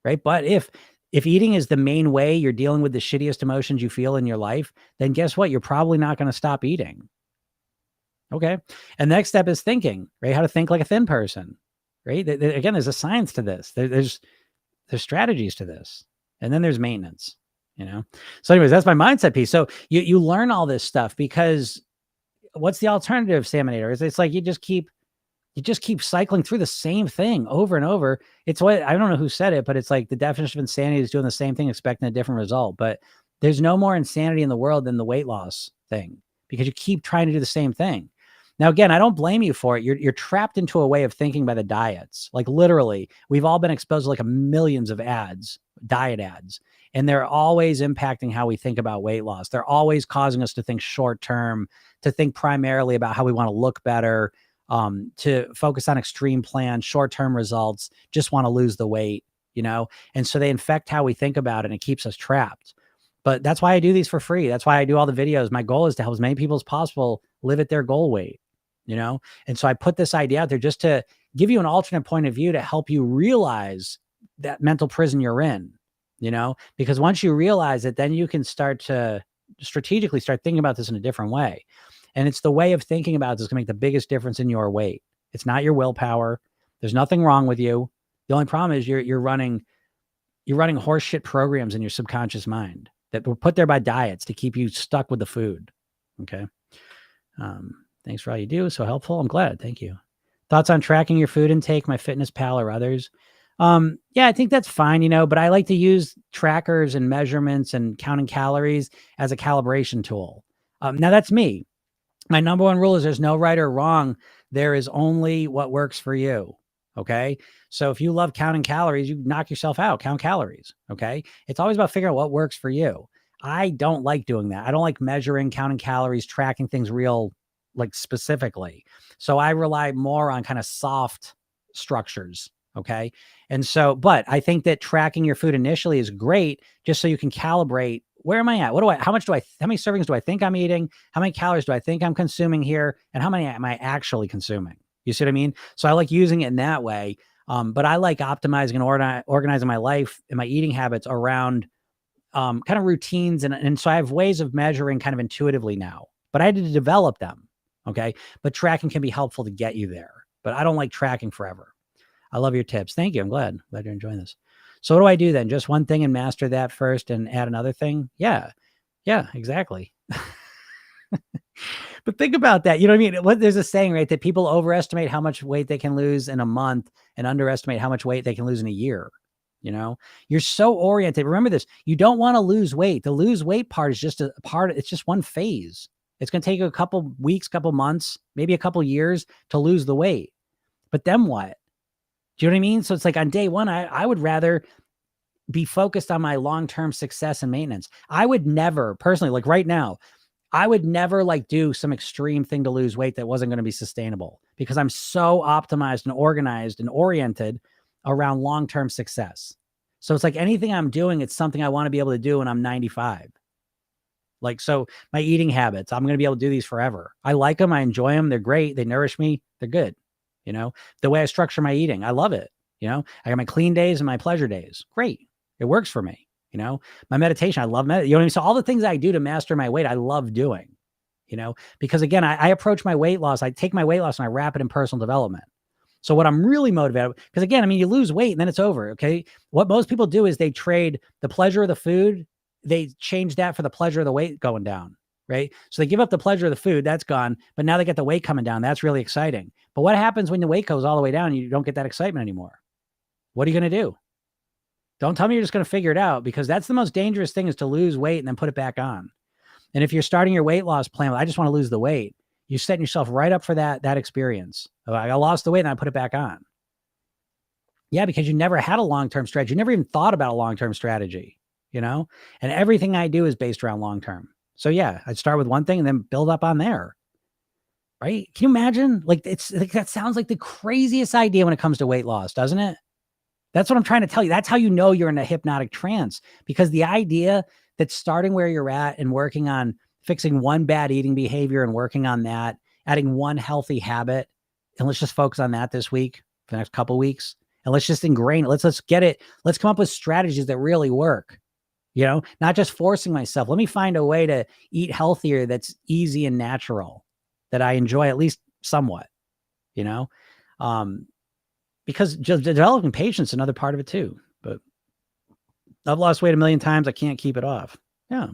right? But if eating is the main way you're dealing with the shittiest emotions you feel in your life, then guess what? You're probably not going to stop eating. Okay. And the next step is thinking, right? How to think like a thin person, right? Again, there's a science to this. There's strategies to this. And then there's maintenance, So anyways, that's my mindset piece. So you learn all this stuff because what's the alternative, Salmonator? It's like you just keep you just keep cycling through the same thing over and over. It's what, I don't know who said it, but it's like the definition of insanity is doing the same thing, expecting a different result. But there's no more insanity in the world than the weight loss thing, because you keep trying to do the same thing. Now, again, I don't blame you for it. You're trapped into a way of thinking by the diets. Like literally, we've all been exposed to like millions of ads, diet ads, and they're always impacting how we think about weight loss. They're always causing us to think short term, to think primarily about how we want to look better, to focus on extreme plans, short term results, just want to lose the weight, you know? And so they infect how we think about it, and it keeps us trapped. But that's why I do these for free. That's why I do all the videos. My goal is to help as many people as possible live at their goal weight, you know? And so I put this idea out there just to give you an alternate point of view, to help you realize that mental prison you're in, you know? Because once you realize it, then you can start to strategically start thinking about this in a different way. And it's the way of thinking about it that's going to make the biggest difference in your weight. It's not your willpower. There's nothing wrong with you. The only problem is you're running horseshit programs in your subconscious mind that were put there by diets to keep you stuck with the food. Okay. Thanks for all you do. So helpful. I'm glad. Thank you. Thoughts on tracking your food intake, MyFitnessPal or others? Yeah, I think that's fine, you know, but I like to use trackers and measurements and counting calories as a calibration tool. Now that's me. My number one rule is there's no right or wrong. There is only what works for you. Okay. So if you love counting calories, you knock yourself out, count calories. Okay. It's always about figuring out what works for you. I don't like doing that. I don't like measuring, counting calories, tracking things real, like specifically. So I rely more on kind of soft structures. Okay. And so, but I think that tracking your food initially is great just so you can calibrate. Where am I at? How many servings do I think I'm eating? How many calories do I think I'm consuming here? And how many am I actually consuming? You see what I mean? So I like using it in that way. But I like optimizing and organizing my life and my eating habits around kind of routines. And so I have ways of measuring kind of intuitively now, but I had to develop them. Okay. But tracking can be helpful to get you there, but I don't like tracking forever. I love your tips. Thank you. I'm glad you're enjoying this. So what do I do then? Just one thing and master that first and add another thing? Yeah. Yeah, exactly. But think about that. You know what I mean? There's a saying, right, that people overestimate how much weight they can lose in a month and underestimate how much weight they can lose in a year. You know, you're so oriented. Remember this. You don't want to lose weight. The lose weight part is just it's just one phase. It's going to take you a couple weeks, couple months, maybe a couple years to lose the weight. But then what? Do you know what I mean? So it's like on day one, I would rather be focused on my long-term success and maintenance. I would never personally, like right now, I would never like do some extreme thing to lose weight that wasn't going to be sustainable, because I'm so optimized and organized and oriented around long-term success. So it's like anything I'm doing, it's something I want to be able to do when I'm 95. Like, so my eating habits, I'm going to be able to do these forever. I like them. I enjoy them. They're great. They nourish me. They're good. You know, the way I structure my eating, I love it. You know, I got my clean days and my pleasure days. Great. It works for me. You know, my meditation, I love meditation. You know what I mean? So all the things I do to master my weight, I love doing, you know, because again, I approach my weight loss. I take my weight loss and I wrap it in personal development. So what I'm really motivated, because again, I mean, you lose weight and then it's over. Okay. What most people do is they trade the pleasure of the food. They change that for the pleasure of the weight going down. Right. So they give up the pleasure of the food, that's gone, but now they get the weight coming down. That's really exciting. But what happens when the weight goes all the way down? You don't get that excitement anymore. What are you going to do? Don't tell me you're just going to figure it out, because that's the most dangerous thing, is to lose weight and then put it back on. And if you're starting your weight loss plan, I just want to lose the weight, you're setting yourself right up for that experience. I lost the weight and I put it back on. Yeah. Because you never had a long-term strategy. You never even thought about a long-term strategy, you know, and everything I do is based around long-term. So yeah, I'd start with one thing and then build up on there. Right? Can you imagine? Like, it's like, that sounds like the craziest idea when it comes to weight loss, doesn't it? That's what I'm trying to tell you. That's how you know you're in a hypnotic trance, because the idea that starting where you're at and working on fixing one bad eating behavior and working on that, adding one healthy habit, and let's just focus on that this week for the next couple of weeks, and let's just ingrain it. Let's get it. Let's come up with strategies that really work. You know, not just forcing myself. Let me find a way to eat healthier that's easy and natural, that I enjoy at least somewhat, you know, because just developing patience is another part of it too. But I've lost weight 1,000,000 times. I can't keep it off. Yeah.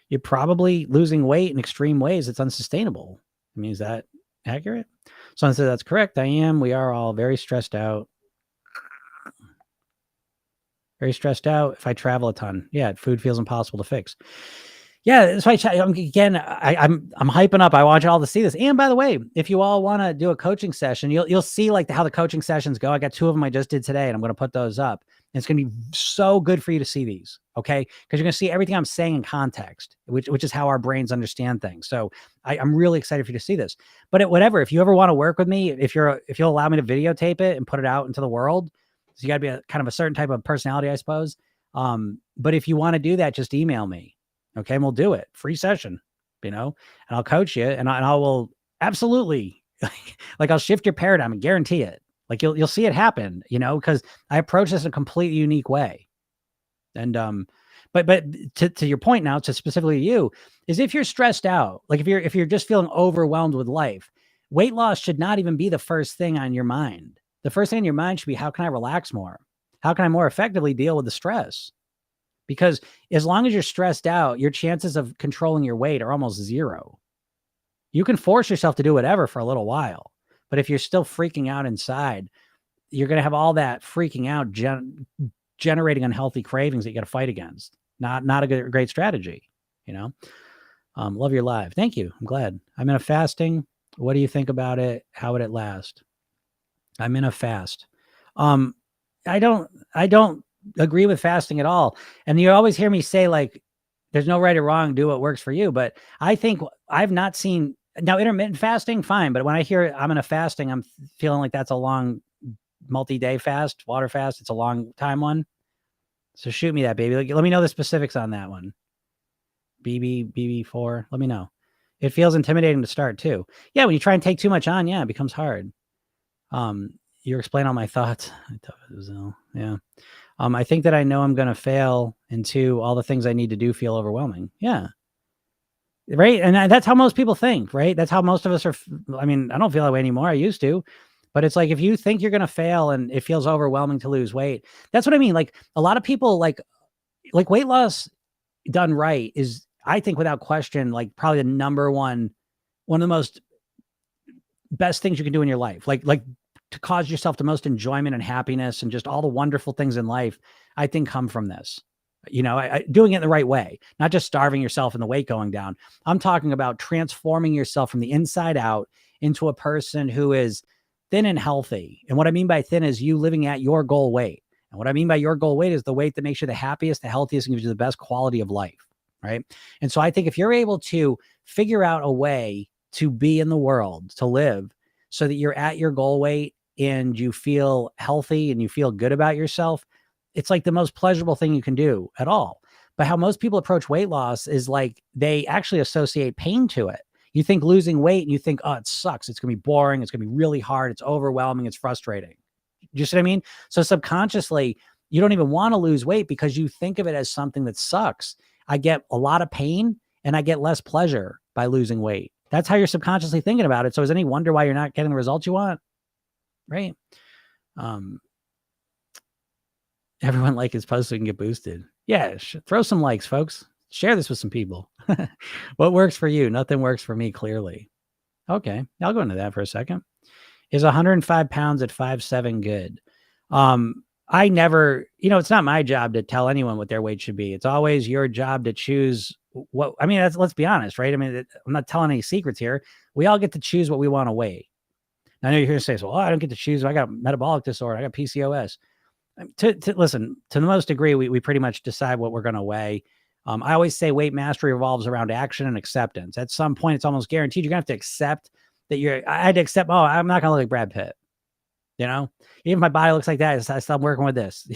You're probably losing weight in extreme ways. It's unsustainable. I mean, is that accurate? Someone said, that's correct. I am. We are all very stressed out. Very stressed out if I travel a ton. Yeah, food feels impossible to fix. Yeah, that's why I'm hyping up. I want you all to see this. And by the way, if you all want to do a coaching session, you'll see like how the coaching sessions go. I got 2 of them I just did today, and I'm going to put those up. And it's going to be so good for you to see these, okay? Because you're going to see everything I'm saying in context, which is how our brains understand things. So I'm really excited for you to see this. But whatever, if you ever want to work with me, if you'll allow me to videotape it and put it out into the world, so you got to be kind of a certain type of personality, I suppose. But if you want to do that, just email me. Okay. And we'll do it. Free session, and I'll coach you and I will absolutely like I'll shift your paradigm and guarantee it. Like you'll see it happen, because I approach this in a completely unique way. And, but to your point now, to specifically you, is if you're stressed out, like if you're just feeling overwhelmed with life, weight loss should not even be the first thing on your mind. The first thing in your mind should be, how can I relax more? How can I more effectively deal with the stress? Because as long as you're stressed out, your chances of controlling your weight are almost zero. You can force yourself to do whatever for a little while, but if you're still freaking out inside, you're going to have all that freaking out generating unhealthy cravings that you got to fight against. Not a great strategy, Love your live. Thank you. I'm glad. I'm in a fasting. What do you think about it? How would it last? I'm in a fast. I don't agree with fasting at all. And you always hear me say, like, there's no right or wrong, do what works for you. But I think I've not seen, now intermittent fasting, fine. But when I hear I'm in a fasting, I'm feeling like that's a long multi-day fast, water fast. It's a long time one. So shoot me that, baby. Let me know the specifics on that one. BB4, let me know. It feels intimidating to start too. Yeah, when you try and take too much on, yeah, it becomes hard. You explain all my thoughts. Yeah. I think that I know I'm going to fail, and 2, all the things I need to do feel overwhelming. Yeah. Right. And that's how most people think, right? That's how most of us are. I mean, I don't feel that way anymore. I used to, but it's like, if you think you're going to fail and it feels overwhelming to lose weight, that's what I mean. Like a lot of people like weight loss done right is, I think without question, like probably the number one of the most best things you can do in your life. Like to cause yourself the most enjoyment and happiness and just all the wonderful things in life, I think come from this, doing it the right way, not just starving yourself and the weight going down. I'm talking about transforming yourself from the inside out into a person who is thin and healthy. And what I mean by thin is you living at your goal weight. And what I mean by your goal weight is the weight that makes you the happiest, the healthiest, and gives you the best quality of life. Right. And so I think if you're able to figure out a way to be in the world, to live so that you're at your goal weight and you feel healthy and you feel good about yourself, it's like the most pleasurable thing you can do at all. But how most people approach weight loss is like they actually associate pain to it. You think losing weight and you think, oh, it sucks. It's going to be boring. It's going to be really hard. It's overwhelming. It's frustrating. You see what I mean? So subconsciously, you don't even want to lose weight because you think of it as something that sucks. I get a lot of pain and I get less pleasure by losing weight. That's how you're subconsciously thinking about it. So is any wonder why you're not getting the results you want? Right. Everyone like his post so we can get boosted. Yeah. Throw some likes, folks. Share this with some people. What works for you? Nothing works for me, clearly. Okay. I'll go into that for a second. Is 105 pounds at 5'7" good? I never, it's not my job to tell anyone what their weight should be. It's always your job to choose what, I mean, let's be honest, right? I mean, I'm not telling any secrets here. We all get to choose what we want to weigh. I know you're here to say, well, I don't get to choose. I got metabolic disorder. I got PCOS. Listen, to the most degree, we pretty much decide what we're going to weigh. I always say weight mastery revolves around action and acceptance. At some point, it's almost guaranteed you're going to have to accept that I had to accept, oh, I'm not going to look like Brad Pitt. Even if my body looks like that, I still working with this.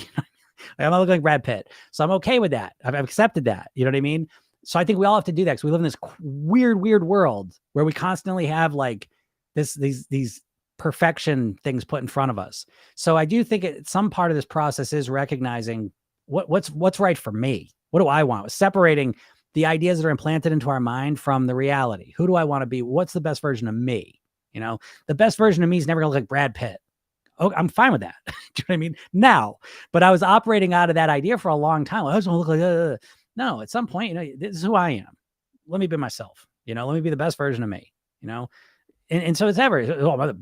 I'm not looking like Brad Pitt. So I'm okay with that. I've accepted that. You know what I mean? So I think we all have to do that because we live in this weird world where we constantly have like these perfection things put in front of us. So I do think some part of this process is recognizing what's right for me. What do I want? Separating the ideas that are implanted into our mind from the reality. Who do I want to be? What's the best version of me? The best version of me is never going to look like Brad Pitt. Oh, I'm fine with that. Do you know what I mean? Now, but I was operating out of that idea for a long time. I just want to look like, no, at some point, this is who I am. Let me be myself. Let me be the best version of me. And so it's ever,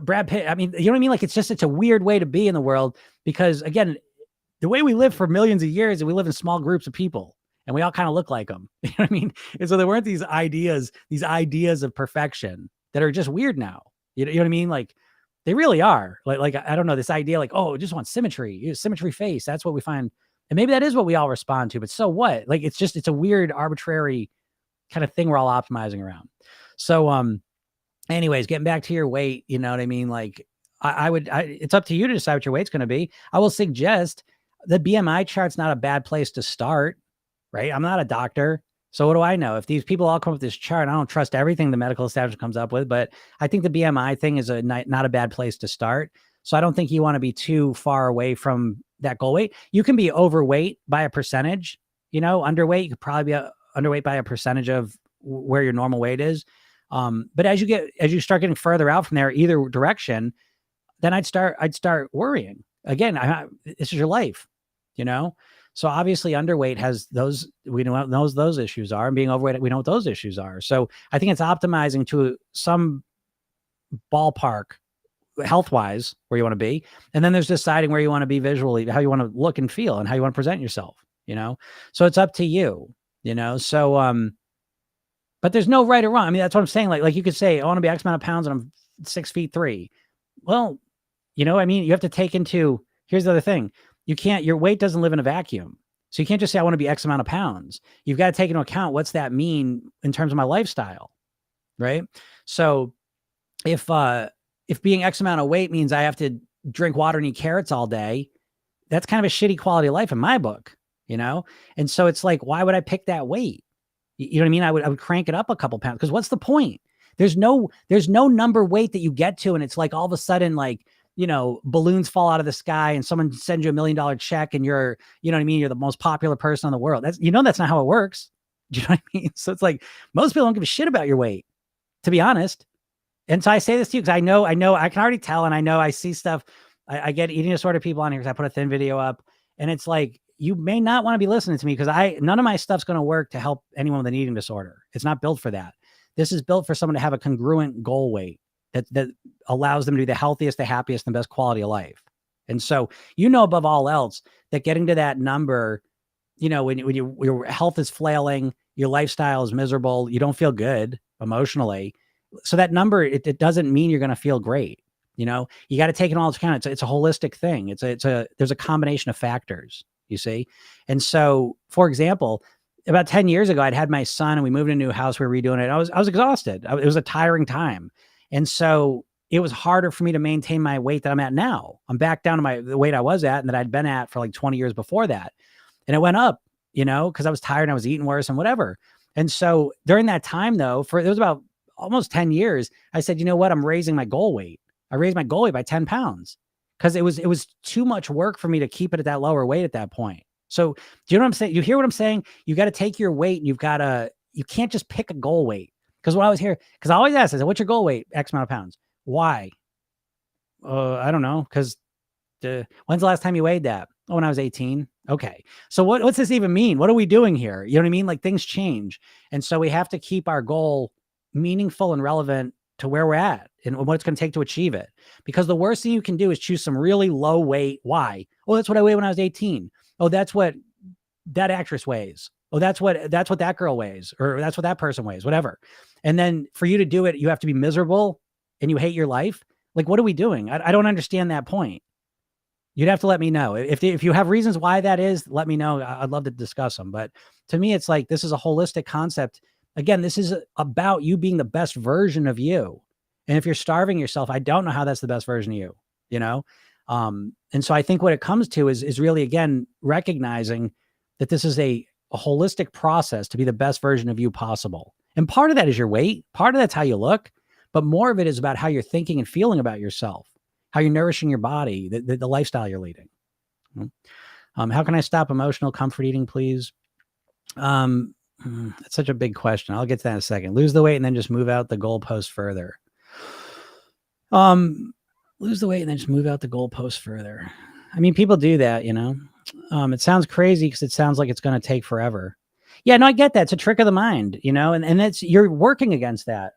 Brad Pitt. I mean, you know what I mean? Like, it's a weird way to be in the world, because again, the way we live for millions of years, and we live in small groups of people, and we all kind of look like them. You know what I mean? And so there weren't these ideas of perfection that are just weird now. You know what I mean? Like, they really are. Like I don't know, this idea like, oh, just want symmetry, symmetry face. That's what we find. And maybe that is what we all respond to, but so what? Like, it's a weird, arbitrary kind of thing we're all optimizing around. So, anyways, getting back to your weight, you know what I mean? Like, it's up to you to decide what your weight's going to be. I will suggest the BMI chart's not a bad place to start, right? I'm not a doctor. So what do I know? If these people all come up with this chart, I don't trust everything the medical establishment comes up with, but I think the BMI thing is not a bad place to start. So I don't think you want to be too far away from that goal weight. You can be overweight by a percentage, underweight. You could probably be underweight by a percentage of where your normal weight is. But as you start getting further out from there, either direction, then I'd start worrying again. This is your life, So obviously underweight has those, we know what those issues are, and being overweight, we know what those issues are. So I think it's optimizing to some ballpark health-wise where you want to be. And then there's deciding where you want to be visually, how you want to look and feel, and how you want to present yourself, So it's up to you, So, but there's no right or wrong. I mean, that's what I'm saying. Like you could say, I want to be X amount of pounds and I'm 6'3". Well, you have to take into, here's the other thing. Your weight doesn't live in a vacuum. So you can't just say, I want to be X amount of pounds. You've got to take into account, what's that mean in terms of my lifestyle, right? So if being X amount of weight means I have to drink water and eat carrots all day, that's kind of a shitty quality of life in my book, And so it's like, why would I pick that weight? You know what I mean? I would crank it up a couple pounds, because what's the point? There's no number weight that you get to, and it's like all of a sudden, like, balloons fall out of the sky and someone sends you $1 million check and you're, what I mean? You're the most popular person in the world. That's not how it works. Do you know what I mean? So it's like, most people don't give a shit about your weight, to be honest. And so I say this to you because I know, I can already tell. And I know I see stuff. I get eating disorder people on here because I put a thin video up, and it's like, you may not want to be listening to me because none of my stuff's going to work to help anyone with an eating disorder. It's not built for that. This is built for someone to have a congruent goal weight that allows them to be the healthiest, the happiest, and best quality of life. And so, above all else, that getting to that number, when your health is flailing, your lifestyle is miserable, you don't feel good emotionally. So that number, it doesn't mean you're going to feel great. You got to take it all into account. It's a holistic thing. There's a combination of factors, you see? And so, for example, about 10 years ago, I'd had my son and we moved into a new house. We were redoing it. I was exhausted. It was a tiring time. And so it was harder for me to maintain my weight that I'm at now. I'm back down to the weight I was at and that I'd been at for like 20 years before that. And it went up, because I was tired and I was eating worse and whatever. And so during that time though, it was about almost 10 years, I said, you know what? I'm raising my goal weight. I raised my goal weight by 10 pounds because it was too much work for me to keep it at that lower weight at that point. So do you know what I'm saying? You hear what I'm saying? You got to take your weight and you can't just pick a goal weight. Because when I was here, because I always ask, I said, what's your goal weight? X amount of pounds. Why? I don't know. Because when's the last time you weighed that? Oh, when I was 18. Okay. So what's this even mean? What are we doing here? You know what I mean? Like, things change. And so we have to keep our goal meaningful and relevant to where we're at and what it's going to take to achieve it. Because the worst thing you can do is choose some really low weight. Why? Oh, that's what I weighed when I was 18. Oh, that's what that actress weighs. Oh, that's what that girl weighs, or that's what that person weighs, whatever. And then for you to do it, you have to be miserable and you hate your life. Like, what are we doing? I don't understand that point. You'd have to let me know. If you have reasons why that is, let me know. I'd love to discuss them. But to me, it's like, this is a holistic concept. Again, this is about you being the best version of you. And if you're starving yourself, I don't know how that's the best version of you, And so I think what it comes to is really, again, recognizing that this is a holistic process to be the best version of you possible. And part of that is your weight. Part of that's how you look. But more of it is about how you're thinking and feeling about yourself, how you're nourishing your body, the lifestyle you're leading. How can I stop emotional comfort eating, please? That's such a big question. I'll get to that in a second. Lose the weight and then just move out the goalpost further. Lose the weight and then just move out the goalpost further. I mean, people do that, It sounds crazy because it sounds like it's going to take forever. Yeah, no, I get that. It's a trick of the mind, and you're working against that.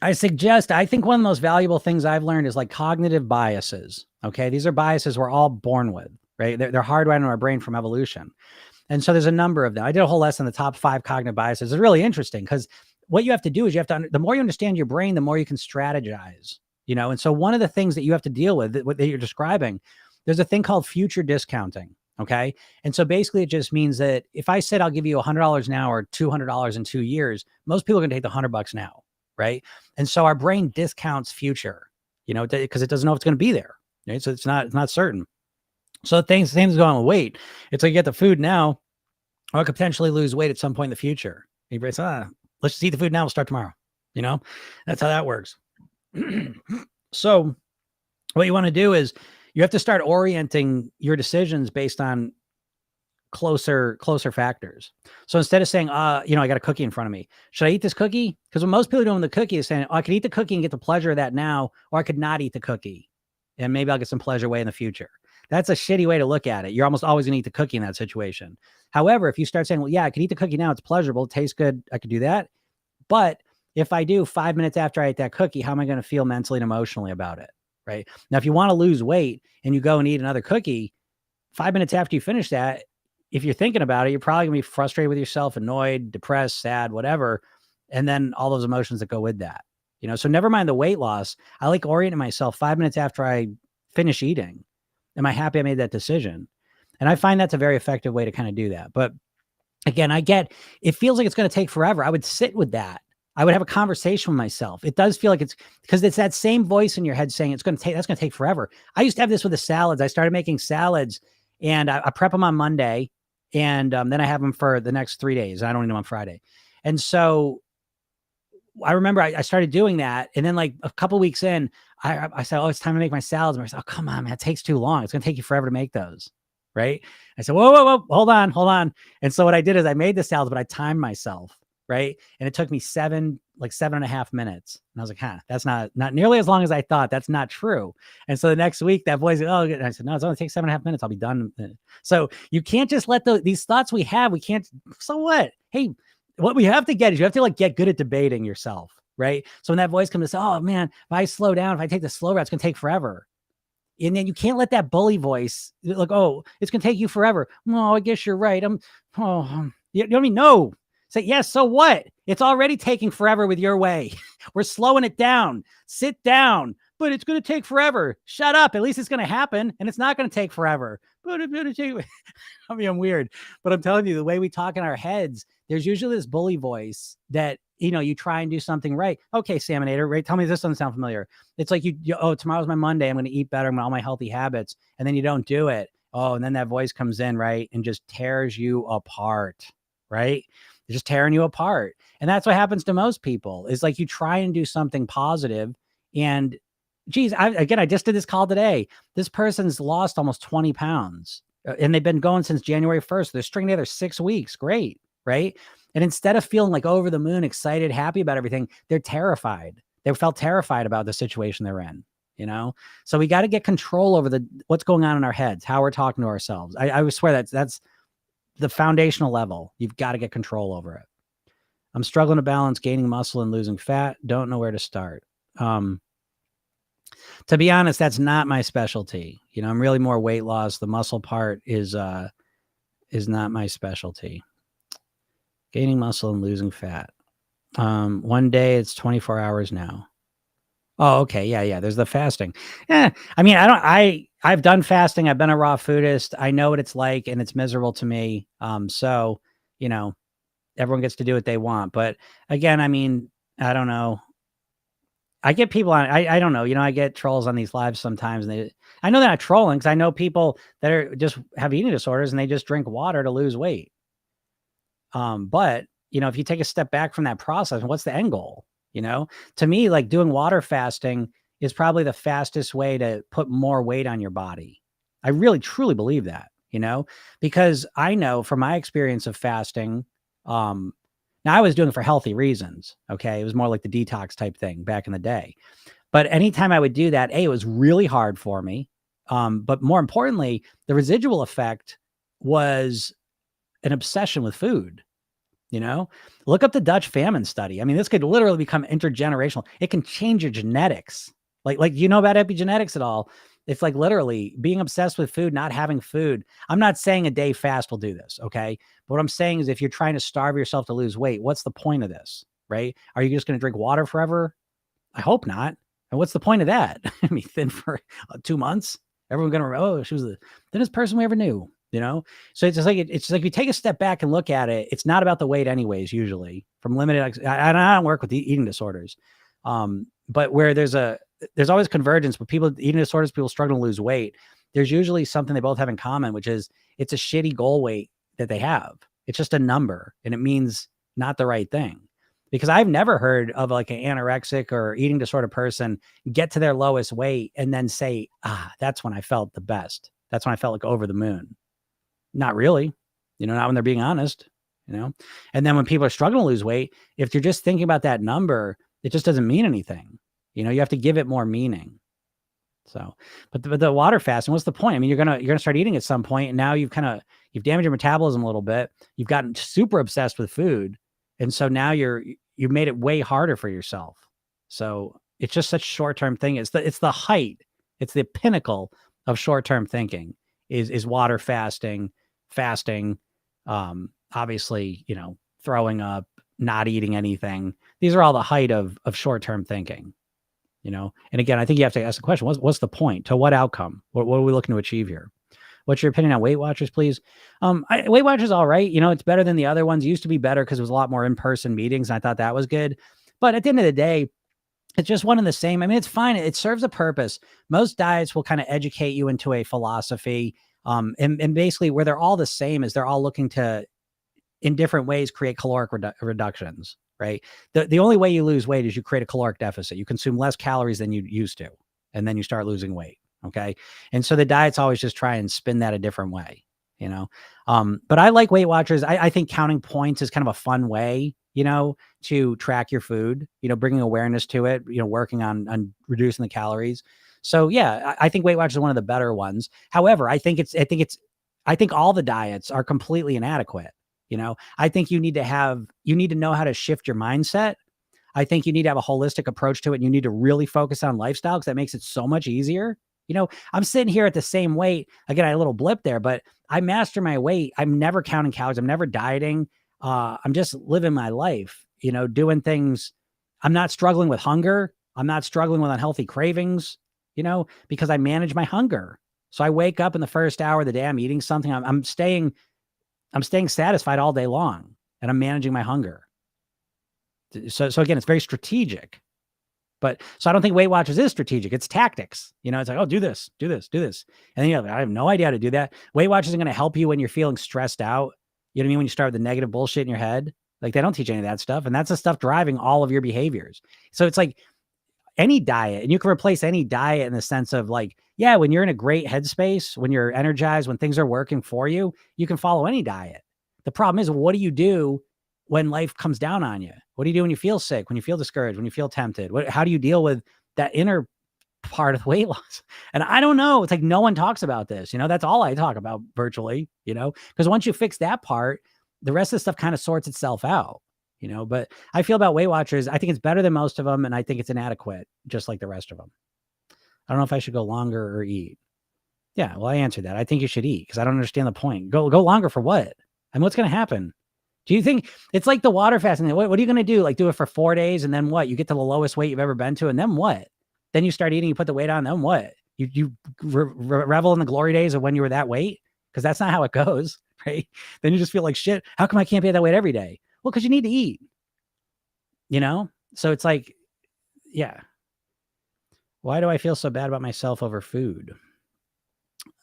I think one of the most valuable things I've learned is like cognitive biases. Okay. These are biases we're all born with, right? They're hardwired in our brain from evolution. And so there's a number of them. I did a whole lesson on the top 5 cognitive biases. It's really interesting because what you have to do is the more you understand your brain, the more you can strategize, And so one of the things that you have to deal with, that you're describing, there's a thing called future discounting. Okay. And so basically it just means that if I said I'll give you $100 now or $200 in 2 years, most people are going to take the $100 now. Right. And so our brain discounts future, because it doesn't know if it's going to be there. Right. So it's not certain. So things going with weight. It's like you get the food now, or I could potentially lose weight at some point in the future. Everybody says, let's just eat the food now. We'll start tomorrow. That's how that works. So what you want to do is you have to start orienting your decisions based on closer factors. So instead of saying, I got a cookie in front of me, should I eat this cookie? Because what most people do with the cookie is saying, I could eat the cookie and get the pleasure of that now, or I could not eat the cookie and maybe I'll get some pleasure way in the future. That's a shitty way to look at it. You're almost always going to eat the cookie in that situation. However, if you start saying, well, yeah, I could eat the cookie now, it's pleasurable, it tastes good, I could do that. But if I do 5 minutes after I eat that cookie, how am I going to feel mentally and emotionally about it? Right. Now, if you want to lose weight and you go and eat another cookie, 5 minutes after you finish that, if you're thinking about it, you're probably gonna be frustrated with yourself, annoyed, depressed, sad, whatever. And then all those emotions that go with that, so never mind the weight loss. I like orienting myself 5 minutes after I finish eating. Am I happy I made that decision? And I find that's a very effective way to kind of do that. But again, it feels like it's going to take forever. I would sit with that. I would have a conversation with myself. It does feel like it's because it's that same voice in your head saying that's going to take forever. I used to have this with the salads. I started making salads and I prep them on Monday. And then I have them for the next 3 days. I don't eat them on Friday. And so I remember I started doing that. And then like a couple of weeks in, I said, it's time to make my salads. And I said, oh, come on, man, it takes too long. It's going to take you forever to make those. Right. I said, whoa, hold on. And so what I did is I made the salads, but I timed myself. Right. And it took me 7.5 minutes. And I was like, that's not nearly as long as I thought. That's not true. And so the next week that voice, and I said, no, it's only take 7.5 minutes. I'll be done. So you can't just let these thoughts we can't. So what? Hey, what we have to get is you have to get good at debating yourself. Right. So when that voice comes and says, oh man, if I slow down, if I take the slow route, it's going to take forever. And then you can't let that bully voice like, oh, it's going to take you forever. Oh, I guess you're right. You know what I mean? No. Say, yes, so what? It's already taking forever with your way. We're slowing it down. Sit down. But it's going to take forever. Shut up. At least it's going to happen, and it's not going to take forever. But it's going to take... I mean, I'm weird. But I'm telling you, the way we talk in our heads, there's usually this bully voice that, you try and do something right. Okay, Salmonator, right? Tell me this doesn't sound familiar. It's like tomorrow's my Monday. I'm going to eat better. I'm going to all my healthy habits. And then you don't do it. Oh, and then that voice comes in, right? And just tears you apart, right? Just tearing you apart. And that's what happens to most people is like you try and do something positive and geez, I just did this call today. This person's lost almost 20 pounds and they've been going since January 1st. They're stringing together 6 weeks. Great. Right. And instead of feeling like over the moon, excited, happy about everything, they're terrified. They felt terrified about the situation they're in, So we got to get control over what's going on in our heads, how we're talking to ourselves. I would swear that's the foundational level. You've got to get control over it. I'm struggling to balance gaining muscle and losing fat. Don't know where to start. To be honest, that's not my specialty. I'm really more weight loss. The muscle part is not my specialty. Gaining muscle and losing fat. One day it's 24 hours now. Oh, okay. Yeah. There's the fasting. I mean, I've done fasting. I've been a raw foodist. I know what it's like and it's miserable to me. So, everyone gets to do what they want. But again, I mean, I don't know. I get people on, I don't know, I get trolls on these lives sometimes. And I know they're not trolling because I know people that are just have eating disorders and they just drink water to lose weight. But if you take a step back from that process, what's the end goal? To me, like doing water fasting is probably the fastest way to put more weight on your body. I really, truly believe that, because I know from my experience of fasting, now I was doing it for healthy reasons. Okay. It was more like the detox type thing back in the day. But anytime I would do that, it was really hard for me. But more importantly, the residual effect was an obsession with food. Look up the Dutch famine study. I mean, this could literally become intergenerational. It can change your genetics. Like, you know about epigenetics at all? It's like literally being obsessed with food, not having food. I'm not saying a day fast will do this. Okay. But what I'm saying is if you're trying to starve yourself to lose weight, what's the point of this? Right? Are you just going to drink water forever? I hope not. And what's the point of that? I mean, thin for 2 months. Everyone's going to, oh, she was the thinnest person we ever knew. So it's just like, it's like you take a step back and look at it. It's not about the weight anyways, usually from limited, I don't work with eating disorders. But where there's always convergence with people eating disorders, people struggling to lose weight. There's usually something they both have in common, which is it's a shitty goal weight that they have. It's just a number and it means not the right thing. Because I've never heard of like an anorexic or eating disorder person get to their lowest weight and then say, that's when I felt the best. That's when I felt like over the moon. Not really, not when they're being honest, And then when people are struggling to lose weight, if you're just thinking about that number, it just doesn't mean anything. You have to give it more meaning. So, but the water fasting, what's the point? I mean, you're gonna start eating at some point, and now you've damaged your metabolism a little bit. You've gotten super obsessed with food, and so now you've made it way harder for yourself. So it's just such a short-term thing. It's the height, it's the pinnacle of short-term thinking. Is water fasting, obviously, throwing up, not eating anything. These are all the height of short-term thinking. And again, I think you have to ask the question, what's the point? To what outcome? What are we looking to achieve here? What's your opinion on Weight Watchers, please? Weight Watchers, all right. It's better than the other ones. It used to be better because it was a lot more in-person meetings. And I thought that was good. But at the end of the day, it's just one and the same. I mean, it's fine. It serves a purpose. Most diets will kind of educate you into a philosophy. And basically where they're all the same is they're all looking to, in different ways, create caloric reductions. Right. The only way you lose weight is you create a caloric deficit. You consume less calories than you used to, and then you start losing weight. Okay. And so the diets always just try and spin that a different way, but I like Weight Watchers. I think counting points is kind of a fun way, to track your food, bringing awareness to it, working on reducing the calories. So yeah, I think Weight Watchers is one of the better ones. However, I think all the diets are completely inadequate. I think you need to know how to shift your mindset. I think you need to have a holistic approach to it. And you need to really focus on lifestyle because that makes it so much easier. I'm sitting here at the same weight. Again, I had a little blip there, but I master my weight. I'm never counting calories. I'm never dieting. I'm just living my life, doing things. I'm not struggling with hunger. I'm not struggling with unhealthy cravings, because I manage my hunger. So I wake up in the first hour of the day, I'm eating something. I'm staying satisfied all day long, and I'm managing my hunger. So again, it's very strategic. But so I don't think Weight Watchers is strategic. It's tactics. It's like, oh, do this. And then I have no idea how to do that. Weight Watchers are going to help you when you're feeling stressed out. You know what I mean? When you start with the negative bullshit in your head, like they don't teach any of that stuff. And that's the stuff driving all of your behaviors. So it's like any diet, and you can replace any diet in the sense of like, yeah, when you're in a great headspace, when you're energized, when things are working for you, you can follow any diet. The problem is, what do you do when life comes down on you? What do you do when you feel sick, when you feel discouraged, when you feel tempted? How do you deal with that inner part of weight loss? And I don't know. It's like no one talks about this. That's all I talk about virtually, because once you fix that part, the rest of the stuff kind of sorts itself out, but I feel about Weight Watchers, I think it's better than most of them. And I think it's inadequate, just like the rest of them. I don't know if I should go longer or eat. Yeah, well, I answered that. I think you should eat because I don't understand the point. Go longer for what? I mean, what's going to happen? Do you think it's like the water fasting? What are you going to do? Like do it for 4 days and then what? You get to the lowest weight you've ever been to, and then what? Then you start eating, you put the weight on, then what? You revel in the glory days of when you were that weight? Because that's not how it goes, right? Then you just feel like shit. How come I can't be at that weight every day? Well, because you need to eat, So it's like, yeah. Why do I feel so bad about myself over food?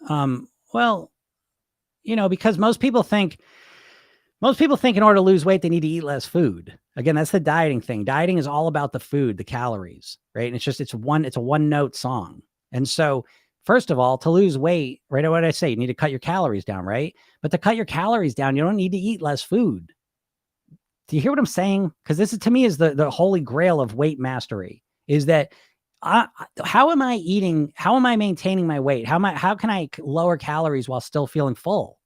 Well, because most people think in order to lose weight, they need to eat less food. Again, that's the dieting thing. Dieting is all about the food, the calories, right? And it's a one note song. And so first of all, to lose weight, right? What did I say? You need to cut your calories down, right? But to cut your calories down, you don't need to eat less food. Do you hear what I'm saying? Because this is, to me, is the holy grail of weight mastery, is that how am I eating? How am I maintaining my weight? How can I lower calories while still feeling full?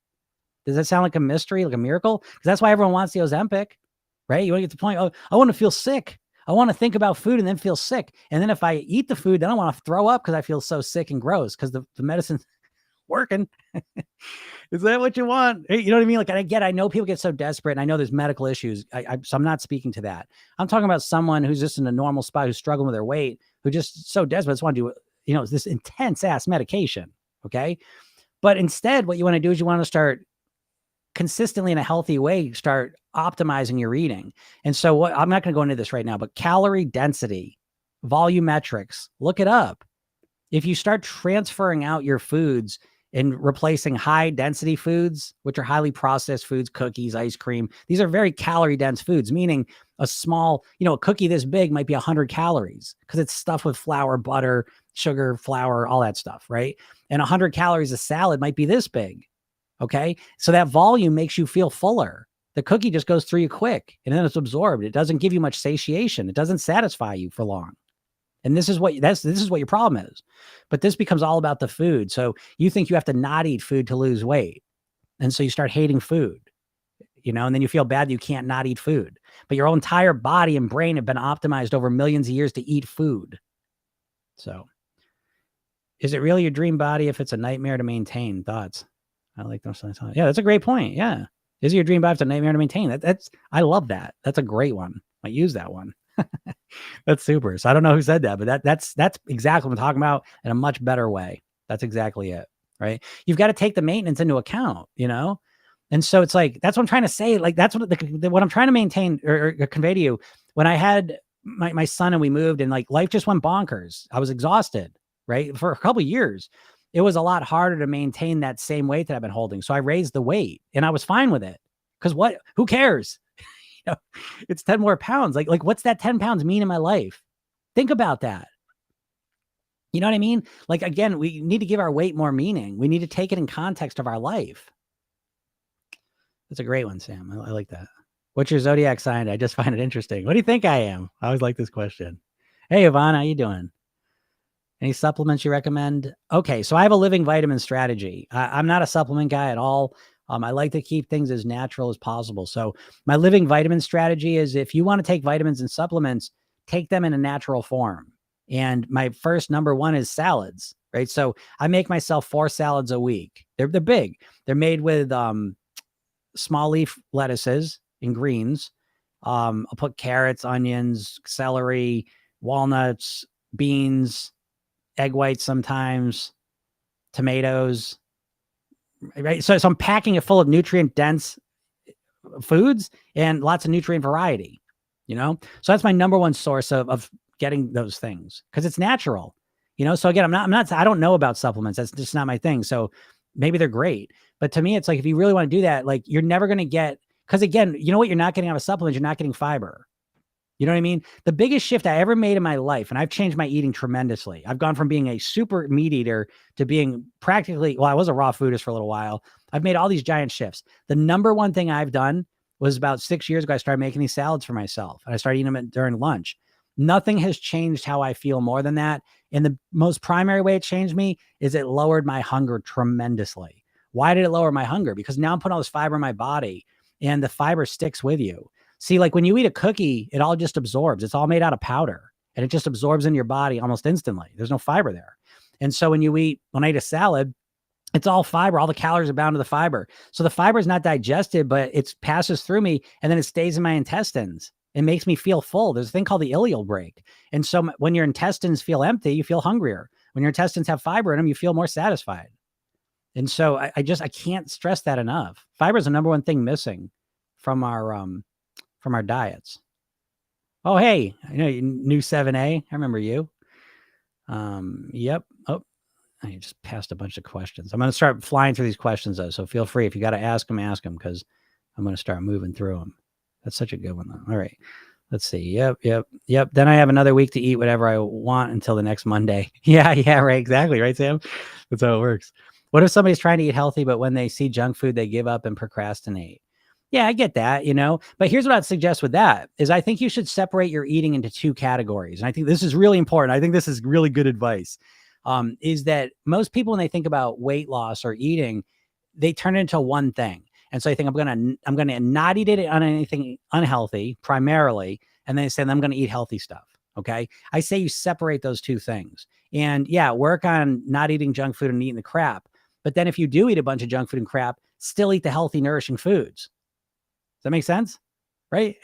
Does that sound like a mystery, like a miracle? Because that's why everyone wants the Ozempic, right? You want to get to the point, oh, I want to feel sick. I want to think about food and then feel sick. And then if I eat the food, then I want to throw up because I feel so sick and gross because the medicine's working. Is that what you want? You know what I mean? Like, I know people get so desperate, and I know there's medical issues. So I'm not speaking to that. I'm talking about someone who's just in a normal spot, who's struggling with their weight, who just so desperate, just want to do, this intense ass medication. Okay. But instead, what you want to do is you want to start consistently in a healthy way, start optimizing your eating. And so I'm not going to go into this right now, but calorie density, volumetrics, look it up. If you start transferring out your foods and replacing high density foods, which are highly processed foods, cookies, ice cream, these are very calorie dense foods, meaning a small, a cookie this big might be 100 calories because it's stuffed with flour, butter, sugar, flour, all that stuff, right? And 100 calories of salad might be this big. Okay. So that volume makes you feel fuller. The cookie just goes through you quick and then it's absorbed. It doesn't give you much satiation. It doesn't satisfy you for long. And this is what your problem is. But this becomes all about the food. So you think you have to not eat food to lose weight. And so you start hating food, and then you feel bad that you can't not eat food. But your entire body and brain have been optimized over millions of years to eat food. So is it really your dream body if it's a nightmare to maintain? Thoughts? I like those. Yeah, that's a great point. Yeah. Is it your dream body if it's a nightmare to maintain? I love that. That's a great one. I use that one. That's super. So I don't know who said that, but that's exactly what I'm talking about in a much better way. That's exactly it. Right. You've got to take the maintenance into account, And so it's like, that's what I'm trying to say. Like, that's what I'm trying to maintain or convey to you. When I had my son and we moved and like life just went bonkers. I was exhausted, right? For a couple of years, it was a lot harder to maintain that same weight that I've been holding. So I raised the weight and I was fine with it because who cares? It's 10 more pounds. Like what's that 10 pounds mean in my life? Think about that. You know what I mean? Like, again, we need to give our weight more meaning. We need to take it in context of our life. That's a great one, Sam. I like that. What's your zodiac sign? I just find it interesting. What do you think I am? I always like this question. Hey, Yvonne, how you doing? Any supplements you recommend? Okay, so I have a living vitamin strategy. I'm not a supplement guy at all. I like to keep things as natural as possible. So my living vitamin strategy is if you want to take vitamins and supplements, take them in a natural form. And my first number one is salads, right? So I make myself 4 salads a week. They're big. They're made with small leaf lettuces and greens. I'll put carrots, onions, celery, walnuts, beans, egg whites sometimes, tomatoes, right? So I'm packing it full of nutrient dense foods and lots of nutrient variety, So that's my number one source of getting those things because it's natural, So again, I don't know about supplements. That's just not my thing. So maybe they're great, but to me, it's like, if you really want to do that, like you're never going to get, because again, you know what you're not getting out of supplements? You're not getting fiber. You know what I mean? The biggest shift I ever made in my life, and I've changed my eating tremendously. I've gone from being a super meat eater to being practically, I was a raw foodist for a little while. I've made all these giant shifts. The number one thing I've done was about 6 years ago, I started making these salads for myself and I started eating them during lunch. Nothing has changed how I feel more than that. And the most primary way it changed me is it lowered my hunger tremendously. Why did it lower my hunger? Because now I'm putting all this fiber in my body and the fiber sticks with you. See, like when you eat a cookie, it all just absorbs. It's all made out of powder and it just absorbs in your body almost instantly. There's no fiber there. And so when I eat a salad, it's all fiber. All the calories are bound to the fiber. So the fiber is not digested, but it passes through me and then it stays in my intestines. It makes me feel full. There's a thing called the ileal brake. And so when your intestines feel empty, you feel hungrier. When your intestines have fiber in them, you feel more satisfied. And so I can't stress that enough. Fiber is the number one thing missing from our diets. Oh, hey, new 7A. I remember you. Yep. Oh, I just passed a bunch of questions. I'm going to start flying through these questions though. So feel free. If you got to ask them, because I'm going to start moving through them. That's such a good one though. All right. Let's see. Yep. Then I have another week to eat whatever I want until the next Monday. Yeah. Right. Exactly. Right, Sam? That's how it works. What if somebody's trying to eat healthy, but when they see junk food, they give up and procrastinate? Yeah, I get that, but here's what I'd suggest with that is I think you should separate your eating into 2 categories. And I think this is really important. I think this is really good advice, is that most people, when they think about weight loss or eating, they turn it into one thing. And so you think I'm gonna not eat it on anything unhealthy primarily, and then you say I'm going to eat healthy stuff. Okay, I say you separate those two things, and yeah, work on not eating junk food and eating the crap. But then if you do eat a bunch of junk food and crap, still eat the healthy, nourishing foods. Does that make sense? Right?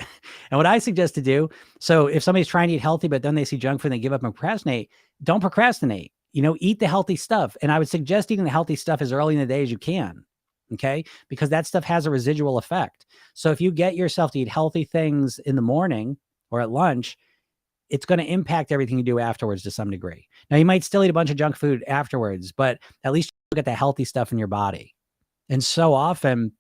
And what I suggest to do, so if somebody's trying to eat healthy, but then they see junk food and they give up and procrastinate, don't procrastinate. Eat the healthy stuff. And I would suggest eating the healthy stuff as early in the day as you can. Okay. Because that stuff has a residual effect. So if you get yourself to eat healthy things in the morning or at lunch, it's going to impact everything you do afterwards to some degree. Now, you might still eat a bunch of junk food afterwards, but at least you get the healthy stuff in your body. And so often,